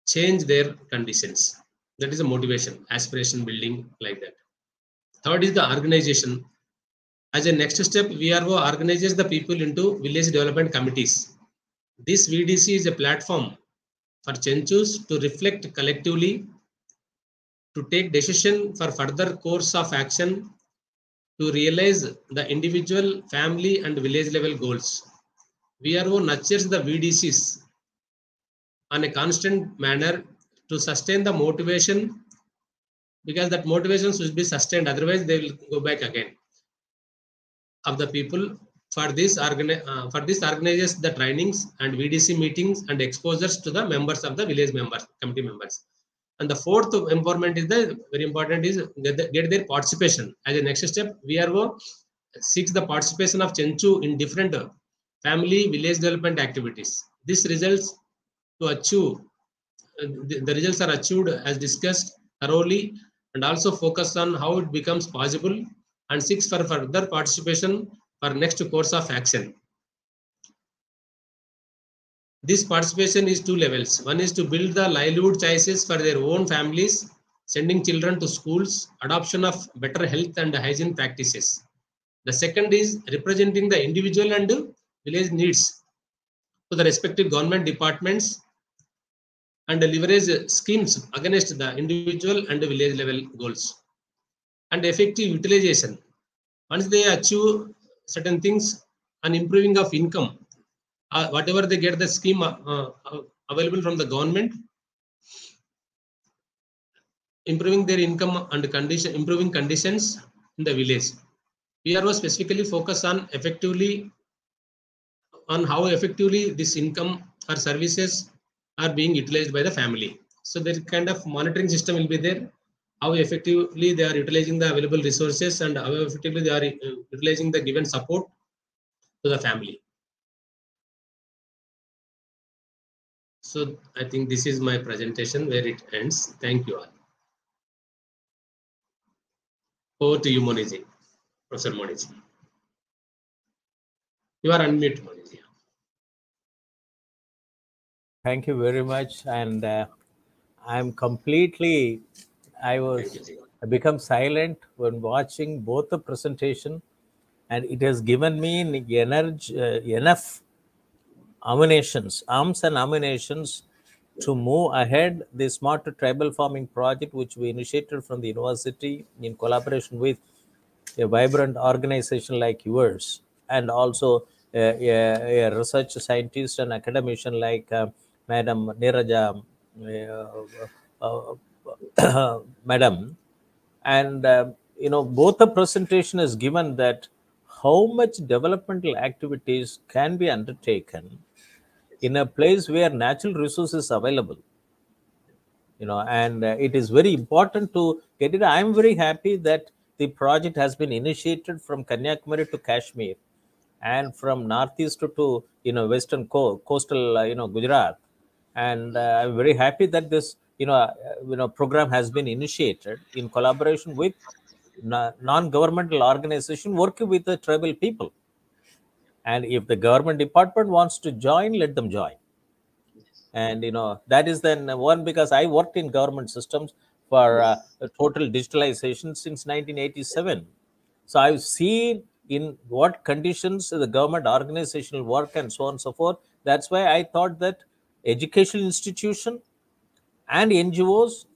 change their conditions. That is a motivation, aspiration building, like that. Third is the organization. As a next step, VRO organizes the people into village development committees. This VDC is a platform for CHENCHUs to reflect collectively, to take decision for further course of action, to realize the individual, family and village level goals. VRO nurtures the VDCs on a constant manner to sustain the motivation, because that motivation should be sustained, otherwise they will go back again, of the people. For this organizes the trainings and VDC meetings and exposures to the members of the village members, committee members. And the fourth empowerment is very important, is get their participation. As a next step, VRO seeks the participation of CHENCHU in different family village development activities. This results to achieve, the results are achieved as discussed thoroughly, and also focus on how it becomes possible, and seeks for further participation for next course of action. This participation is 2 levels. One is to build the livelihood choices for their own families, sending children to schools, adoption of better health and hygiene practices. The second is representing the individual and village needs to the respective government departments and leverage schemes against the individual and village level goals. And effective utilization. Once they achieve certain things on improving of income, whatever they get the scheme available from the government, improving their income and improving conditions in the village. PRO specifically focus on how effectively this income or services are being utilized by the family. So there kind of monitoring system will be there, how effectively they are utilizing the available resources and how effectively they are utilizing the given support to the family. So I think this is my presentation where it ends. Thank you all. Over to you, Moniji, Professor Moniji. You are unmuted, Moniji. Thank you very much. And I was become silent when watching both the presentation, and it has given me energy, enough arms and ammunitions to move ahead the smart tribal farming project, which we initiated from the university in collaboration with a vibrant organization like yours, and also a research scientist and academician like Madam Neeraja, Madam. And both the presentation is given that how much developmental activities can be undertaken in a place where natural resources available, and it is very important to get it. I'm very happy that the project has been initiated from Kanyakumari to Kashmir, and from northeast to western coastal Gujarat, and I'm very happy that this program has been initiated in collaboration with non-governmental organization working with the tribal people. And if the government department wants to join, let them join. And that is then one, because I worked in government systems for total digitalization since 1987. So I've seen in what conditions the government organizational work and so on and so forth. That's why I thought that educational institution and NGOs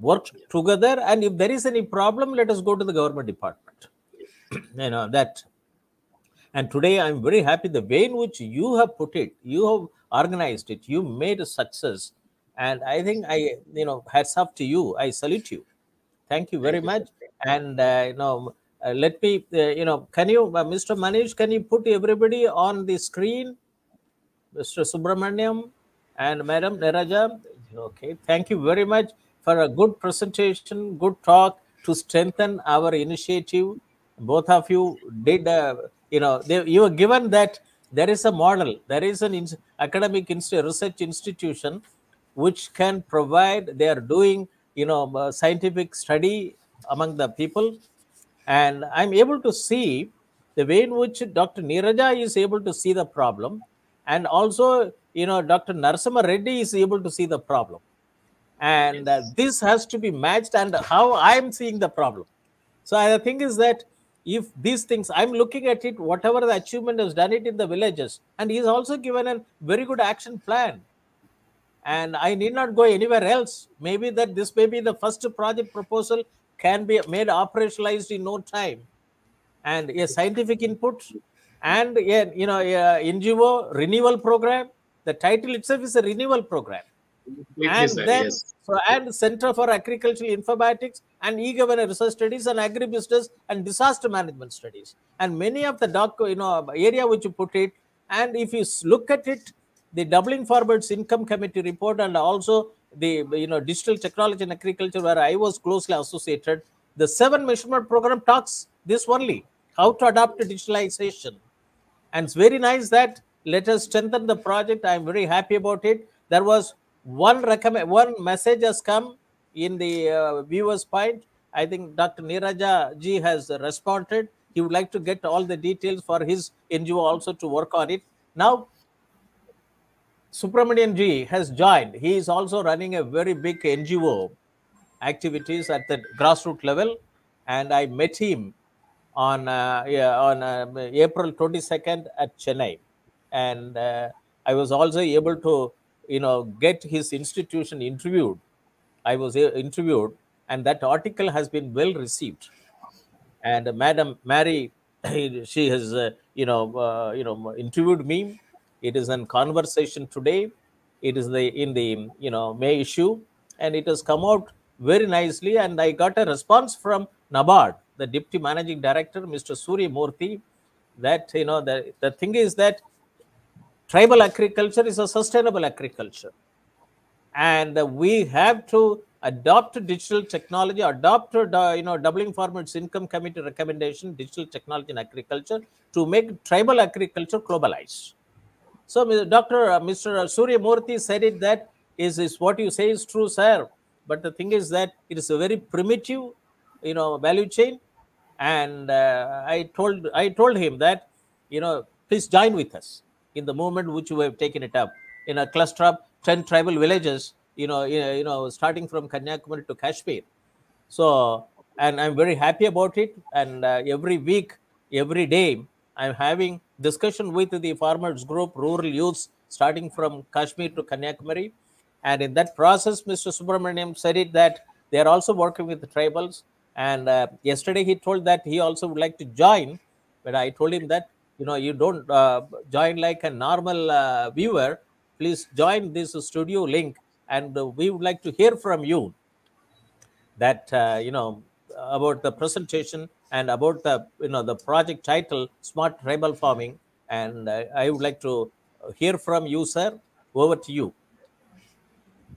work together, and if there is any problem, let us go to the government department. That. And today I'm very happy the way in which you have put it, you have organized it, you made a success. And I think hats off to you. I salute you. Thank you very much. And let me, can you, Mr. Manish, can you put everybody on the screen? Mr. Subramaniam and Madam Neeraja. Okay, thank you very much for a good presentation, good talk to strengthen our initiative. Both of you did, you were given that there is a model, there is an academic research institution which can provide, they are doing, scientific study among the people. And I'm able to see the way in which Dr. Neeraja is able to see the problem. And also, Dr. Narasimha Reddy is able to see the problem. And this has to be matched and how I'm seeing the problem. So the thing is that if these things, I'm looking at it, whatever the achievement has done it in the villages, and he's also given a very good action plan. And I need not go anywhere else. Maybe that this may be the first project proposal can be made operationalized in no time. And a scientific input and NGO renewal program. The title itself is a renewal program. And then, and Center for Agricultural Informatics and e-government research studies and agribusiness and disaster management studies. And many of the area which you put it, and if you look at it, the Doubling Forward's Income Committee report, and also the digital technology and agriculture, where I was closely associated, the 7 measurement program talks this only, how to adopt to digitalization. And it's very nice that let us strengthen the project. I'm very happy about it. There was one message has come in the viewer's point. I think Dr. Neeraja ji has responded. He would like to get all the details for his NGO also to work on it. Now, Subramanian ji has joined. He is also running a very big NGO activities at the grassroots level. And I met him on April 22nd at Chennai. And I was also able to get his institution interviewed. I was interviewed, and that article has been well received. And Madam Mary, she has interviewed me. It is in conversation today. It is in the May issue, and it has come out very nicely. And I got a response from NABARD, the Deputy Managing Director, Mr. Surya Murthy, that the thing is that tribal agriculture is a sustainable agriculture, and we have to adopt digital technology, adopt Doubling Forward's Income Committee recommendation, digital technology in agriculture, to make tribal agriculture globalized. So Mr. Surya Murthy said it, that is what you say is true, sir. But the thing is that it is a very primitive value chain. And I told him that please join with us in the movement which we have taken it up in a cluster of 10 tribal villages, starting from Kanyakumari to Kashmir. So and I'm very happy about it. And every week, every day, I'm having discussion with the farmers group, rural youths, starting from Kashmir to Kanyakumari. And in that process, Mr. Subramaniam said it that they are also working with the tribals. And yesterday he told that he also would like to join, but I told him that, you don't join like a normal viewer. Please join this studio link, and we would like to hear from you that about the presentation and about the the project title, Smart Tribal Farming. And I would like to hear from you, sir. Over to you.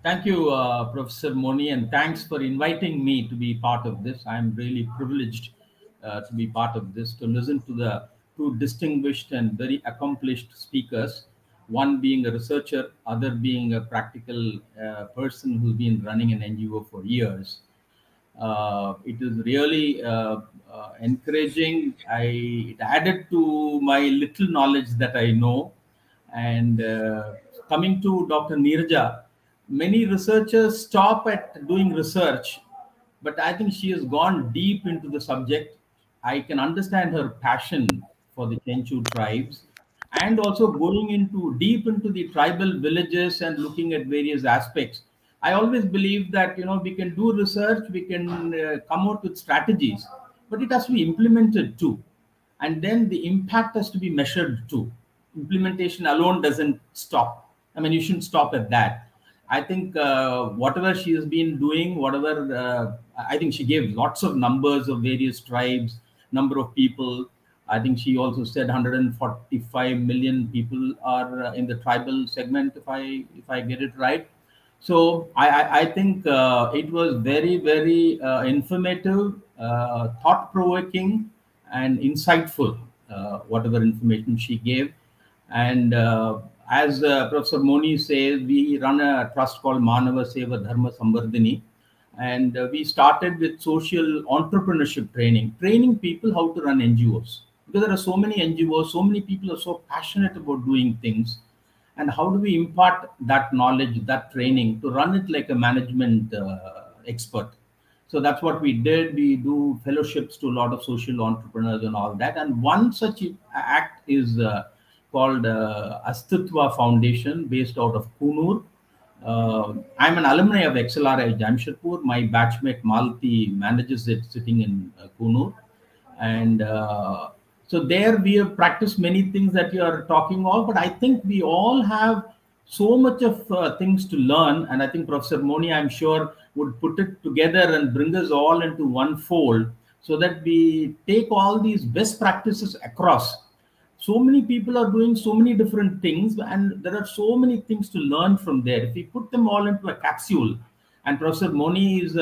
Thank you, Professor Moni, and thanks for inviting me to be part of this. I'm really privileged to be part of this, to listen to the two distinguished and very accomplished speakers, one being a researcher, other being a practical person who's been running an NGO for years. It is really encouraging. It added to my little knowledge that I know. And coming to Dr. Neeraja, many researchers stop at doing research, but I think she has gone deep into the subject. I can understand her passion for the CHENCHU tribes, and also going deep into the tribal villages and looking at various aspects. I always believe that we can do research, we can come out with strategies, but it has to be implemented too, and then the impact has to be measured too. Implementation alone doesn't stop. I mean, you shouldn't stop at that. I think whatever she has been doing, I think she gave lots of numbers of various tribes, number of people. I think she also said 145 million people are in the tribal segment, if I get it right. So I think it was very, very informative, thought-provoking, and insightful, whatever information she gave. And as Professor Moni says, we run a trust called Manava Seva Dharma Sambardhini. And we started with social entrepreneurship training people how to run NGOs. Because there are so many NGOs, so many people are so passionate about doing things. And how do we impart that knowledge, that training, to run it like a management expert? So that's what we did. We do fellowships to a lot of social entrepreneurs and all that. And one such act is called Astitva Foundation, based out of Kurnool. I'm an alumni of XLRI Jamshedpur. My batchmate Malti manages it, sitting in Kurnool. And so there we have practiced many things that you are talking of, but I think we all have so much of things to learn. And I think Professor Moni, I'm sure, would put it together and bring us all into one fold, so that we take all these best practices across. So many people are doing so many different things, and there are so many things to learn from there. If we put them all into a capsule, and Professor Moni is,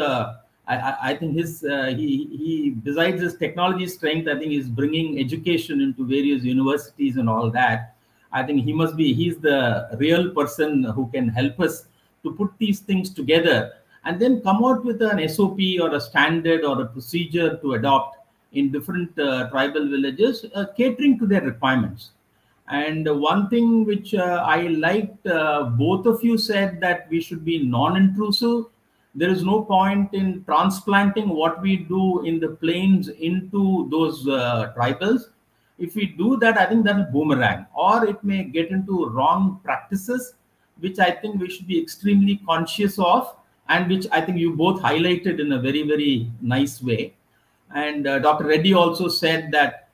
I think he besides his technology strength, I think he's bringing education into various universities and all that. I think he's the real person who can help us to put these things together and then come out with an SOP or a standard or a procedure to adopt in different tribal villages, catering to their requirements. And one thing which I liked, both of you said that we should be non-intrusive. There is no point in transplanting what we do in the plains into those tribals. If we do that, I think that will boomerang, or it may get into wrong practices, which I think we should be extremely conscious of, and which I think you both highlighted in a very, very nice way. And Dr. Reddy also said that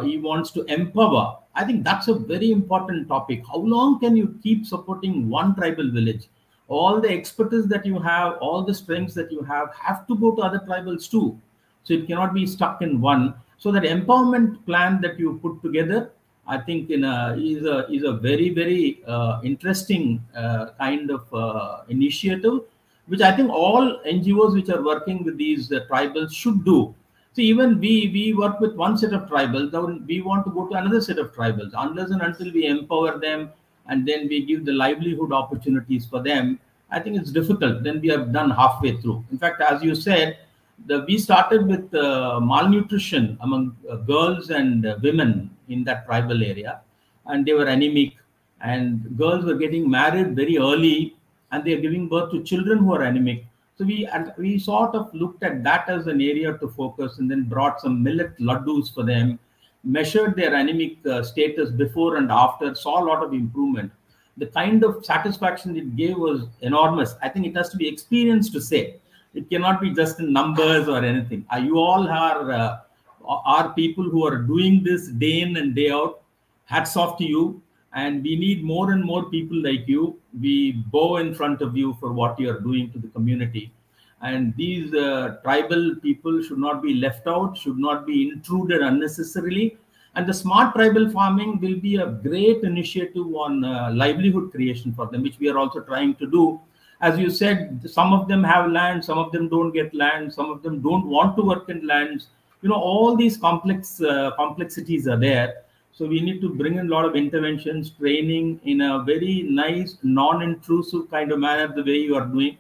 he wants to empower. I think that's a very important topic. How long can you keep supporting one tribal village? All the expertise that you have, all the strengths that you have to go to other tribals too. So it cannot be stuck in one. So that empowerment plan that you put together, I think is a very, very interesting kind of initiative, which I think all NGOs which are working with these tribals should do. So even we work with one set of tribals, now we want to go to another set of tribals. Unless and until we empower them and then we give the livelihood opportunities for them, I think it's difficult. Then we have done halfway through. In fact, as you said, we started with malnutrition among girls and women in that tribal area, and they were anemic, and girls were getting married very early, and they are giving birth to children who are anemic. So we sort of looked at that as an area to focus, and then brought some millet laddus for them, measured their anemic status before and after, saw a lot of improvement. The kind of satisfaction it gave was enormous. I think it has to be experienced to say. It cannot be just in numbers or anything. You all are people who are doing this day in and day out. Hats off to you. And we need more and more people like you. We bow in front of you for what you are doing to the community. And these tribal people should not be left out, should not be intruded unnecessarily. And the smart tribal farming will be a great initiative on livelihood creation for them, which we are also trying to do. As you said, some of them have land, some of them don't get land, some of them don't want to work in lands. You know, all these complexities are there. So we need to bring in a lot of interventions, training in a very nice, non-intrusive kind of manner, the way you are doing.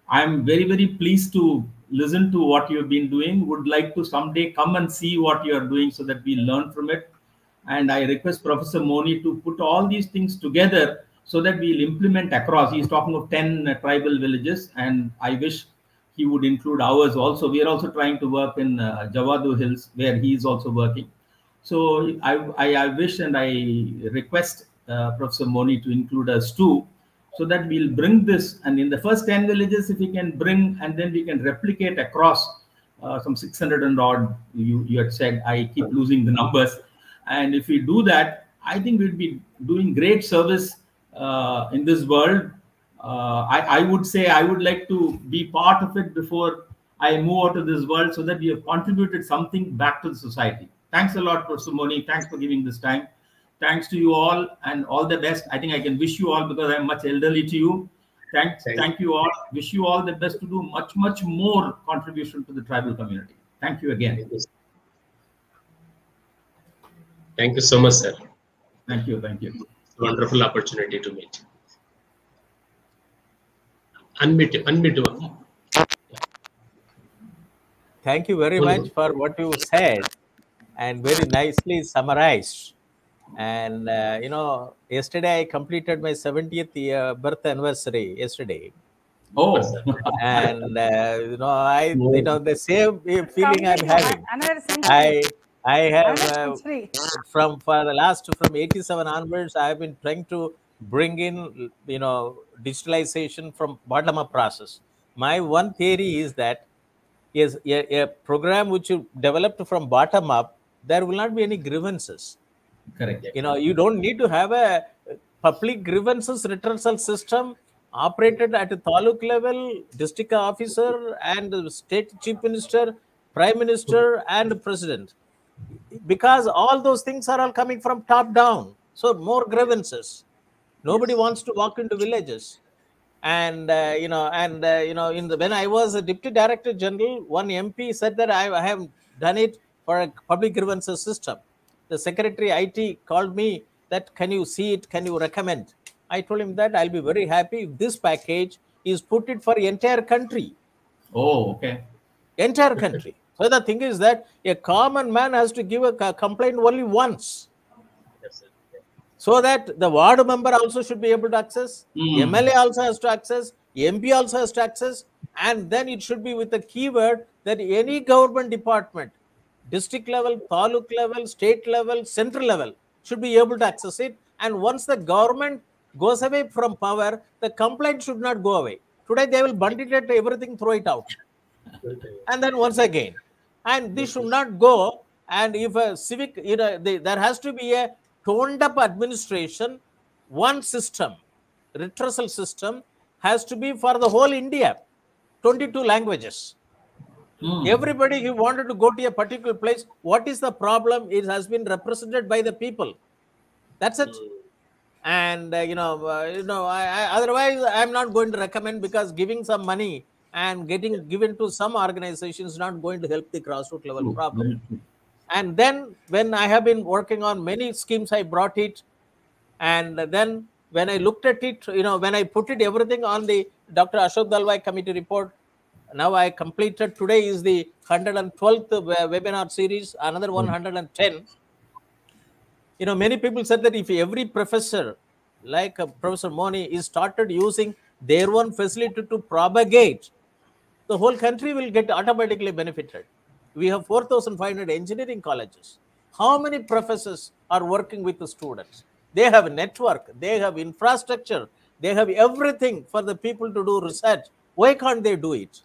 I'm very, very pleased to listen to what you've been doing. Would like to someday come and see what you are doing so that we learn from it. And I request Professor Moni to put all these things together so that we'll implement across. He's talking of 10 tribal villages, and I wish he would include ours also. We are also trying to work in Javadu Hills, where he is also working. So I wish and I request Professor Moni to include us too, so that we'll bring this. And in the first 10 villages, if we can bring, and then we can replicate across some 600 and odd, you had said, I keep losing the numbers. And if we do that, I think we'll be doing great service in this world. I would say I would like to be part of it before I move out of this world, so that we have contributed something back to the society. Thanks a lot, Professor Moni. Thanks for giving this time. Thanks to you all, and all the best. I think I can wish you all, because I'm much elderly to you. Thank you all. Wish you all the best to do much, much more contribution to the tribal community. Thank you again. Thank you so much, sir. Thank you. Thank you. It's a wonderful opportunity to meet. Unmute. Thank you very much for what you said, and very nicely summarized. And you know, yesterday I completed my 70th birth anniversary yesterday. Oh, and you know, the same feeling I'm having. I have from 87 onwards, I have been trying to bring in, you know, digitalization from bottom-up process. My one theory is that is a program which you developed from bottom up, there will not be any grievances. Correct. You know, you don't need to have a public grievances redressal system operated at a taluk level, district officer and state chief minister, prime minister and president, because all those things are all coming from top down. So more grievances. Nobody wants to walk into villages. And when I was a deputy director general, one MP said that I have done it for a public grievances system. The secretary IT called me that, can you see it? Can you recommend? I told him that I'll be very happy if this package is put it for the entire country. Oh, okay. Entire country. So the thing is that a common man has to give a complaint only once. So that the ward member also should be able to access, MLA also has to access, MP also has to access, and then it should be with the keyword that any government department, district level, taluk level, state level, central level, should be able to access it. And once the government goes away from power, the complaint should not go away. Today they will bundle it, everything, throw it out. And then once again. And this should not go. And if a civic, there has to be a toned up administration. One system, redressal system, has to be for the whole India, 22 languages. Everybody who wanted to go to a particular place, what is the problem? It has been represented by the people. That's it. And otherwise I'm not going to recommend, because giving some money and getting given to some organizations is not going to help the grassroots level problem. And then when I have been working on many schemes, I brought it. And then when I looked at it, when I put it everything on the Dr. Ashok Dalwai committee report, now I completed, today is the 112th webinar series, another 110. Many people said that if every professor, like Professor Moni, is started using their own facility to propagate the whole country will get automatically benefited. We have 4,500 engineering colleges. How many professors are working with the students? They have a network, they have infrastructure, they have everything for the people to do research. Why can't they do it?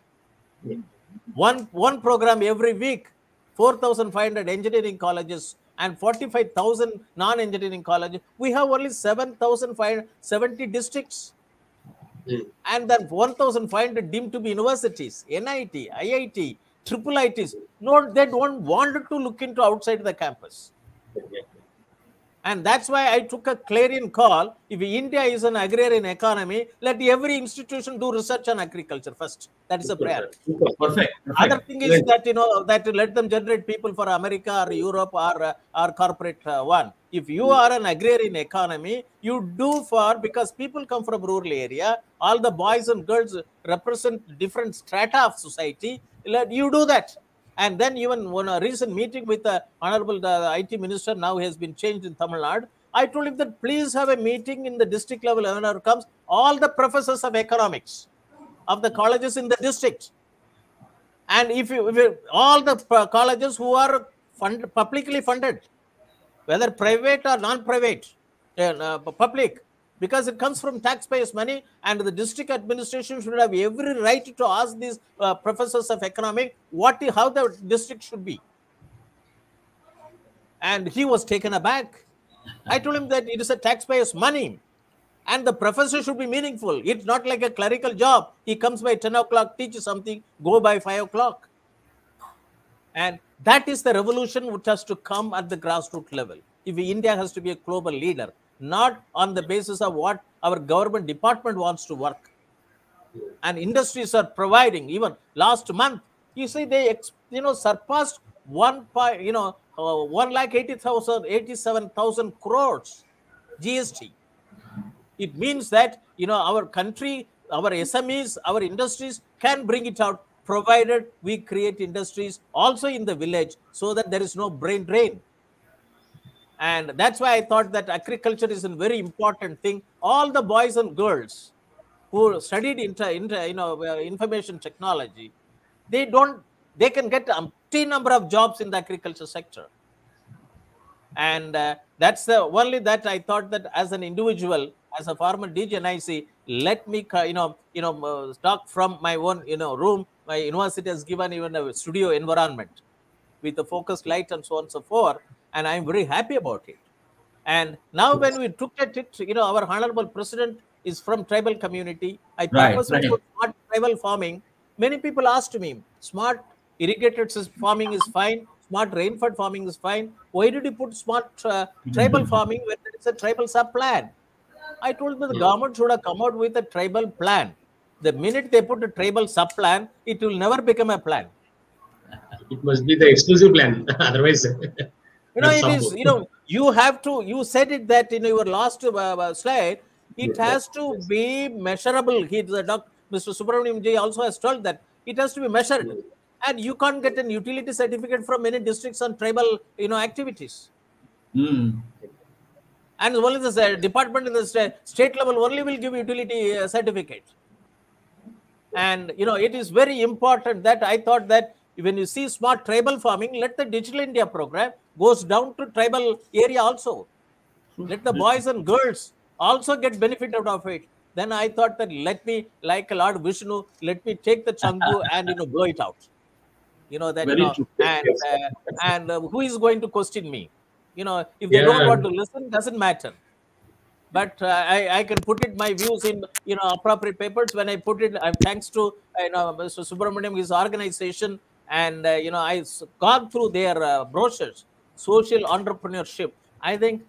One program every week, 4,500 engineering colleges and 45,000 non-engineering colleges. We have only 7,570 districts. And then 1,500 deemed to be universities, NIT, IIT, triple ITs. No, they don't want to look into outside the campus. And that's why I took a clarion call. If India is an agrarian economy, let every institution do research on agriculture first. That is a priority. Perfect. Other thing is that, that let them generate people for America or Europe or corporate one. If you are an agrarian economy, you do because people come from rural area, all the boys and girls represent different strata of society. Let you do that. And then even when a recent meeting with the Honorable IT Minister now has been changed in Tamil Nadu, I told him that please have a meeting in the district level whenever comes, all the professors of economics of the colleges in the district. And if all the colleges who are publicly funded, whether private or non-private, public, because it comes from taxpayers' money, and the district administration should have every right to ask these professors of economics how the district should be. And he was taken aback. I told him that it is a taxpayer's money, and the professor should be meaningful. It's not like a clerical job. He comes by 10 o'clock, teaches something, go by 5 o'clock. And that is the revolution which has to come at the grassroots level. If India has to be a global leader, not on the basis of what our government department wants to work. And industries are providing. Even last month, you see, they surpassed 1,87,000 crores GST. It means that our country, our SMEs, our industries can bring it out, provided we create industries also in the village so that there is no brain drain. And that's why I thought that agriculture is a very important thing. All the boys and girls who studied information technology, they can get a number of jobs in the agriculture sector. And that's the only that I thought that as an individual, as a former DGNIC, let me talk from my own room. My university has given even a studio environment with a focused light and so on and so forth. And I'm very happy about it. And now when we look at it, our Honorable President is from tribal community. I purposely put smart tribal farming. Many people asked me, smart irrigated farming is fine, smart rainfed farming is fine. Why did you put smart tribal farming when there is a tribal sub-plan? I told them the government should have come out with a tribal plan. The minute they put a tribal sub-plan, it will never become a plan. It must be the exclusive plan. Otherwise... it is, you have to, you said it that in your last slide, it has to be measurable. Mr. Subramaniam Ji also has told that it has to be measured. And you can't get an utility certificate from many districts on tribal, activities. And only the department in the state level only will give utility certificate. And, it is very important that I thought that when you see smart tribal farming, let the Digital India program goes down to tribal area also. Let the boys and girls also get benefit out of it. Then I thought that let me, like Lord Vishnu, let me take the Changu and blow it out. And who is going to question me? If they don't want to listen, doesn't matter. But I can put it my views in appropriate papers. When I put it, thanks to Mr. Subramaniam, his organization, and I gone through their brochures, social entrepreneurship. I think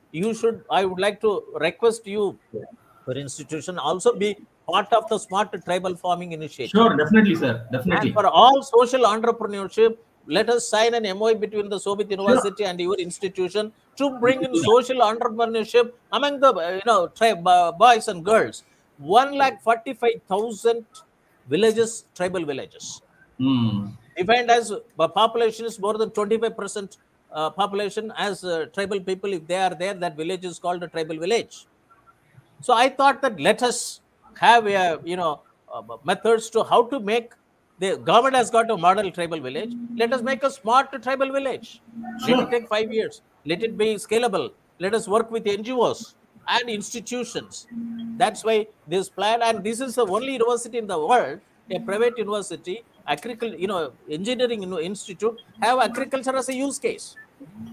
I would like to request you, your institution, also be part of the smart tribal farming initiative. Sure, definitely, sir. Definitely. And for all social entrepreneurship, let us sign an MOU between the Shobhit University and your institution to bring in social entrepreneurship among the boys and girls. 145,000 villages, tribal villages. Defined as population is more than 25% population as tribal people. If they are there, that village is called a tribal village. So I thought that let us have methods to how to make The government has got a model tribal village. Let us make a smart tribal village. Sure. Let it take 5 years. Let it be scalable. Let us work with NGOs and institutions. That's why this plan, and this is the only university in the world, a private university, engineering institute, have agriculture as a use case.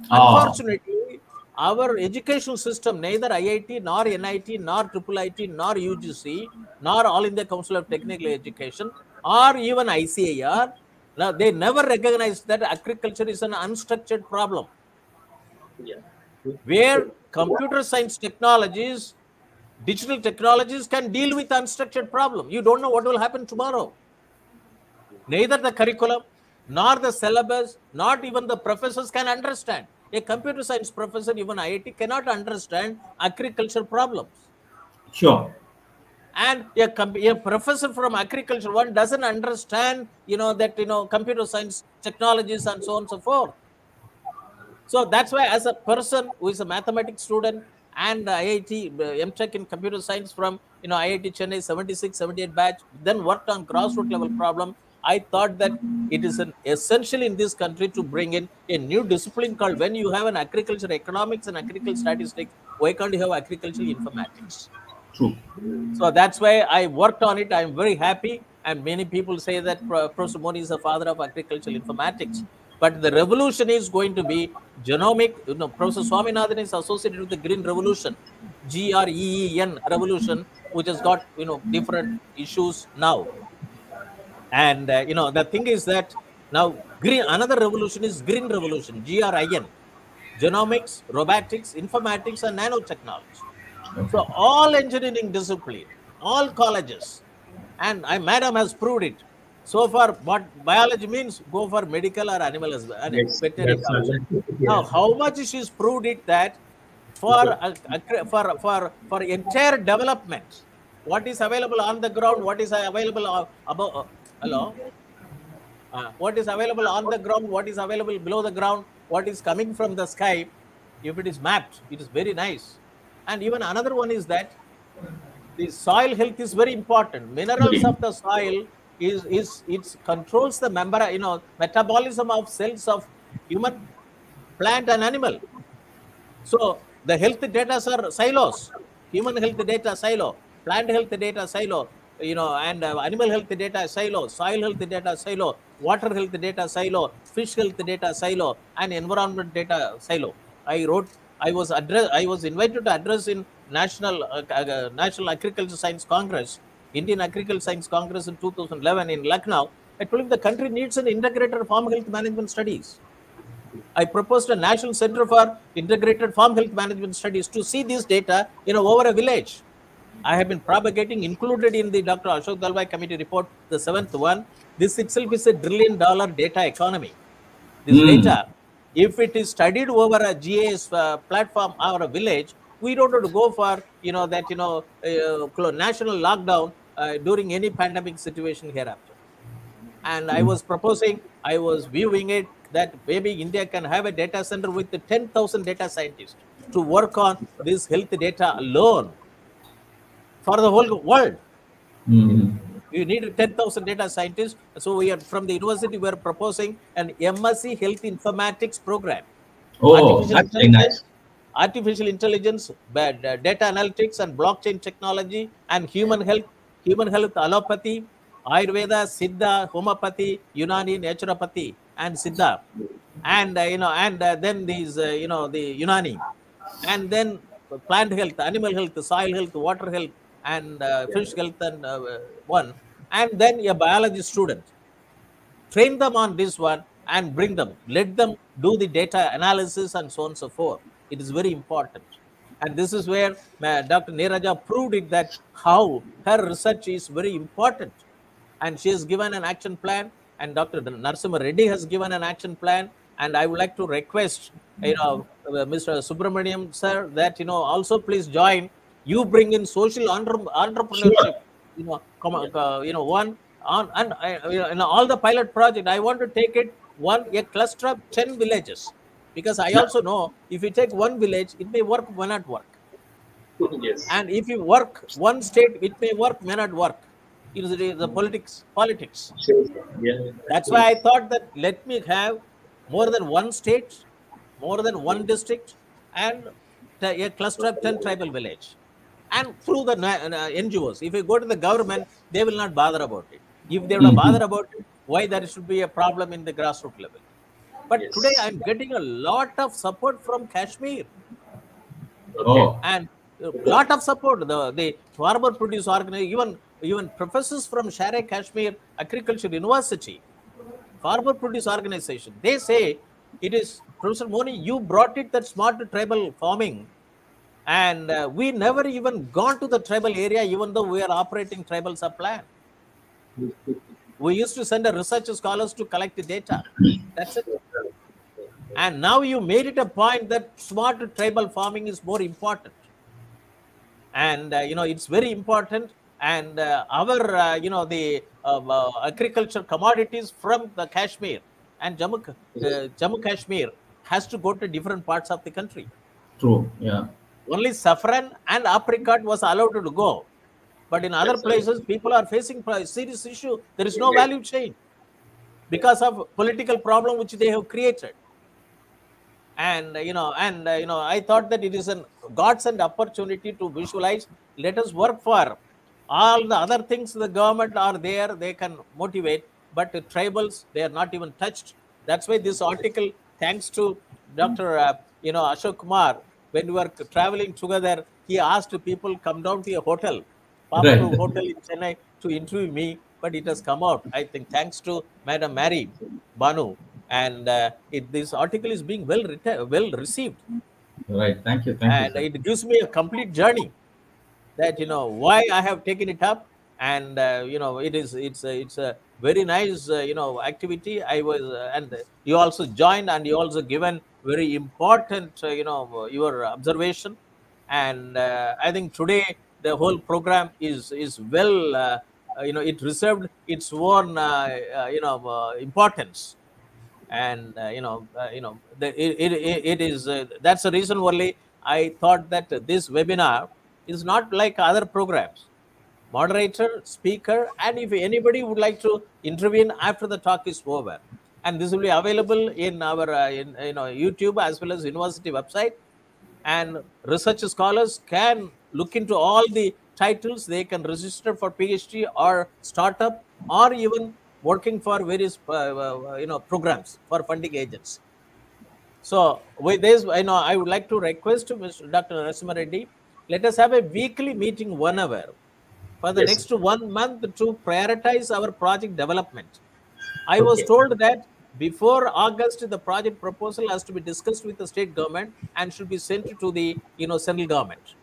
Unfortunately, our education system, neither IIT, nor NIT, nor IIIT, nor UGC, nor All India Council of Technical Education, or even ICAR, they never recognized that agriculture is an unstructured problem. Yeah. Where computer science technologies, digital technologies can deal with unstructured problem. You don't know what will happen tomorrow. Neither the curriculum, nor the syllabus, not even the professors can understand. A computer science professor, even IIT, cannot understand agriculture problems. Sure. And a professor from agriculture one doesn't understand, computer science technologies and so on and so forth. So that's why, as a person who is a mathematics student and IIT MTech in computer science from IIT Chennai 76, 78 batch, then worked on grassroots level problem, I thought that it is essential in this country to bring in a new discipline called, when you have an agriculture economics and agricultural statistics, why can't you have agricultural informatics? True. So that's why I worked on it. I'm very happy. And many people say that Professor Moni is the father of agricultural informatics. But the revolution is going to be genomic. Professor Swaminathan is associated with the Green Revolution, GREEN revolution, which has got different issues now. And the thing is that now another revolution is Green Revolution, GRIN, genomics, robotics, informatics, and nanotechnology. So all engineering discipline, all colleges, and madam has proved it. So far, what biology means, go for medical or animal veterinary. Now, how much she's proved it that for entire development, what is available on the ground, what is available above, what is available on the ground, what is available below the ground, what is coming from the sky, if it is mapped, it is very nice. And even another one is that the soil health is very important. Minerals of the soil it controls the metabolism of cells of human, plant, and animal. So the health data are silos. Human health data silo, plant health data silo, and animal health data silo, soil health data silo, water health data silo, fish health data silo, and environment data silo. I was invited to address in National Agriculture Science Congress, Indian Agriculture Science Congress in 2011 in Lucknow. I told him the country needs an integrated farm health management studies. I proposed a National Center for Integrated Farm Health Management Studies to see this data over a village. I have been propagating, included in the Dr. Ashok Dalwai Committee report, the 7th one. This itself is $1 trillion data economy. This data, if it is studied over a GIS platform or a village, we don't have to go for national lockdown during any pandemic situation hereafter. And I was viewing it that maybe India can have a data center with 10,000 data scientists to work on this health data alone for the whole world. You need 10,000 data scientists. So we are from the university, we are proposing an MSc Health Informatics program. Oh, that's very nice. Artificial intelligence, data analytics and blockchain technology, and human health, allopathy, Ayurveda, Siddha, homeopathy, Unani, naturopathy, and Siddha, and then these the Unani, and then plant health, animal health, soil health, water health, and fish health, and and then a biology student. Train them on this one and bring them, let them do the data analysis and so on and so forth. It is very important. And this is where Dr. Neeraja proved it, that how her research is very important. And she has given an action plan, and Dr. Narasimha Reddy has given an action plan. And I would like to request, Mr. Subramaniam, sir, that, also please join. You bring in social entrepreneurship, all the pilot project. I want to take it a cluster of 10 villages. Because I also know if you take one village, it may work, may not work. Yes. And if you work one state, it may work, may not work. the politics. Sure, sir. Yeah. That's why I thought that let me have more than one state, more than one district, and a cluster of 10 tribal village. And through the NGOs, if you go to the government, they will not bother about it. If they would bother about it, why there should be a problem in the grassroots level? But Yes. today I'm getting a lot of support from Kashmir. Okay. And a lot of support. The farmer produce organization, even professors from Share Kashmir Agriculture University, farmer produce organization, they say it is, Professor Moni, you brought it that smart tribal farming, and we never even gone to the tribal area, even though we are operating tribal sub-plan. We used to send a research scholars to collect the data. That's it. And now you made it a point that smart tribal farming is more important. And, it's very important. And our, the agriculture commodities from the Kashmir and Jammu Kashmir has to go to different parts of the country. True. Yeah. Only saffron and apricot was allowed to go. But in other places, people are facing a serious issue. There is no value chain because of political problem which they have created. And, I thought that it is a godsend opportunity to visualize. Let us work for all the other things. The government are there, they can motivate, but the tribals, they are not even touched. That's why this article, thanks to Dr. Ashok Kumar, when we were traveling together, he asked people come down to a hotel, hotel in Chennai to interview me, but it has come out, I think, thanks to Madam Mary Banu. And this article is being well received. Right. Thank you. And it gives me a complete journey that, why I have taken it up. And, it's a very nice, activity. I was, and you also joined, and you also given very important, your observation. And I think today the whole program is well, it reserved its own, importance. And it is that's the reason only I thought that this webinar is not like other programs. Moderator, speaker, and if anybody would like to intervene after the talk is over, and this will be available in our YouTube as well as university website. And research scholars can look into all the titles. They can register for PhD or startup, or even working for various programs for funding agents. So with this, I would like to request to Mr. Dr. Narasimha Reddy, let us have a weekly meeting 1 hour for the next 1 month to prioritize our project development. I was told that before August, the project proposal has to be discussed with the state government and should be sent to the central government.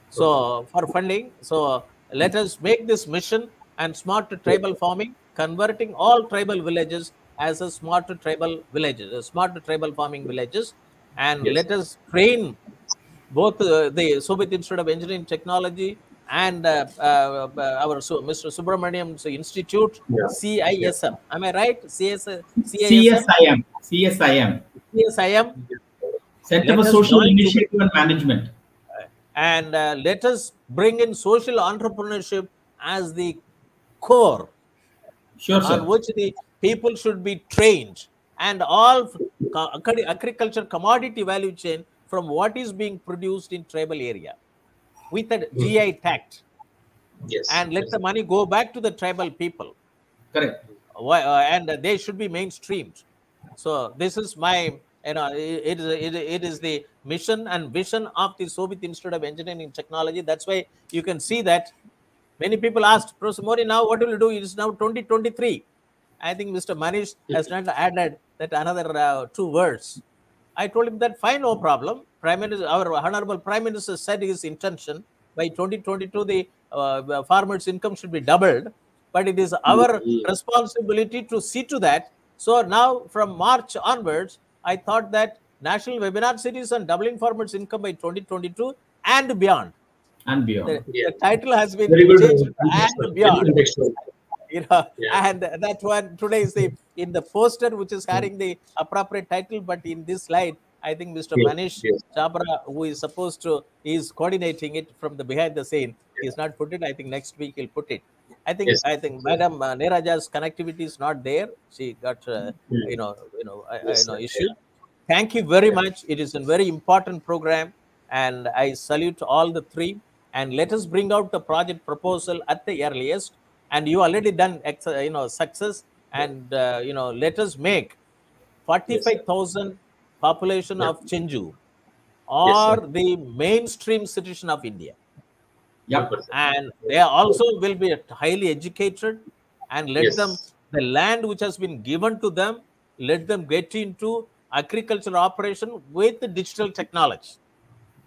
So for funding, so let us make this mission and smart tribal farming, converting all tribal villages as a smart tribal villages, smart tribal farming villages, and let us train both the Shobhit Institute of Engineering Technology and our Mr. Subramaniam's Institute, CISM. Am I right? CSIM. Center for Social Initiative and Management. And let us bring in social entrepreneurship as the core on which the people should be trained, and all agriculture commodity value chain from what is being produced in tribal area with a GI tact. And let the money go back to the tribal people. Correct. And they should be mainstreamed. So this is my, it is the mission and vision of the Shobhit Institute of Engineering and Technology. That's why you can see that many people asked, Professor Moni, now what will you do? It is now 2023. I think Mr. Manish has not added that another 2 words. I told him that fine, no problem. Prime Minister, our Honorable Prime Minister said his intention by 2022 the farmers' income should be doubled, but it is our responsibility to see to that. So now from March onwards, I thought that national webinar series on doubling farmers' income by 2022 and beyond. And beyond. The title has been changed and beyond. And that one today is in the poster which is carrying the appropriate title, but in this slide, I think Mr. Manish Chabra, who is supposed to, is coordinating it from the behind the scene. He has not put it. I think next week he'll put it. I think Madam Neeraja's connectivity is not there. She got issue. Thank you very much. It is a very important program, and I salute all the three. And let us bring out the project proposal at the earliest. And you already done success, and let us make 45,000 population of CHENCHU or the mainstream citizen of India. Yep. And they also will be highly educated, and let them, the land which has been given to them, let them get into agricultural operation with the digital technology.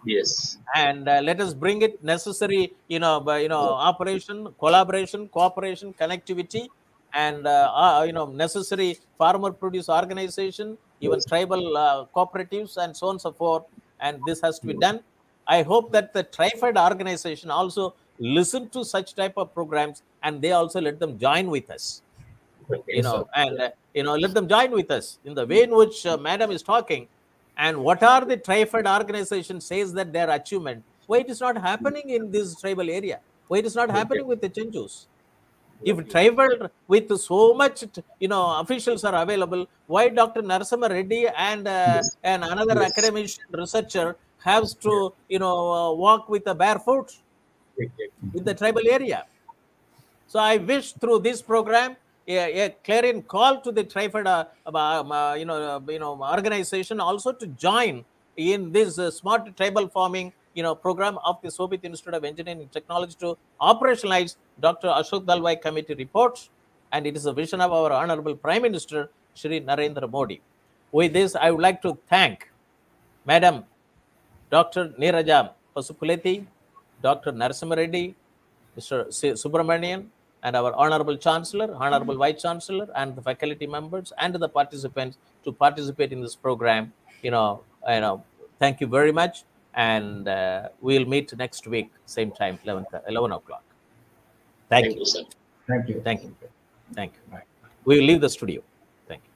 Yes. And let us bring it necessary, operation, collaboration, cooperation, connectivity, and necessary farmer produce organization, even tribal cooperatives, and so on and so forth. And this has to be done. I hope that the Trified organization also listen to such type of programs, and they also let them join with us. Let them join with us in the way in which Madam is talking. And what are the Trified organization says that their achievement? Why it is not happening in this tribal area? Why it is not happening with the CHENCHUs? If tribal with so much, officials are available, why Dr. Narasimha Reddy and another academician researcher has to, walk with a barefoot in the tribal area? So I wish through this program a clarion call to the Trified, organization also to join in this smart tribal farming, program of the Shobhit Institute of Engineering and Technology to operationalize Dr. Ashok Dalwai committee reports, and it is a vision of our Honorable Prime Minister Shri Narendra Modi. With this, I would like to thank Madam Dr. Neeraja Pasupuleti, Dr. Narasimha Reddy, Mr. Subramanian, and our Honorable Chancellor, Honorable Vice Chancellor, and the faculty members and the participants to participate in this program. Thank you very much, and we'll meet next week, same time, 11 o'clock. Thank you, sir. Thank you. Thank you. Thank you. We will leave the studio. Thank you.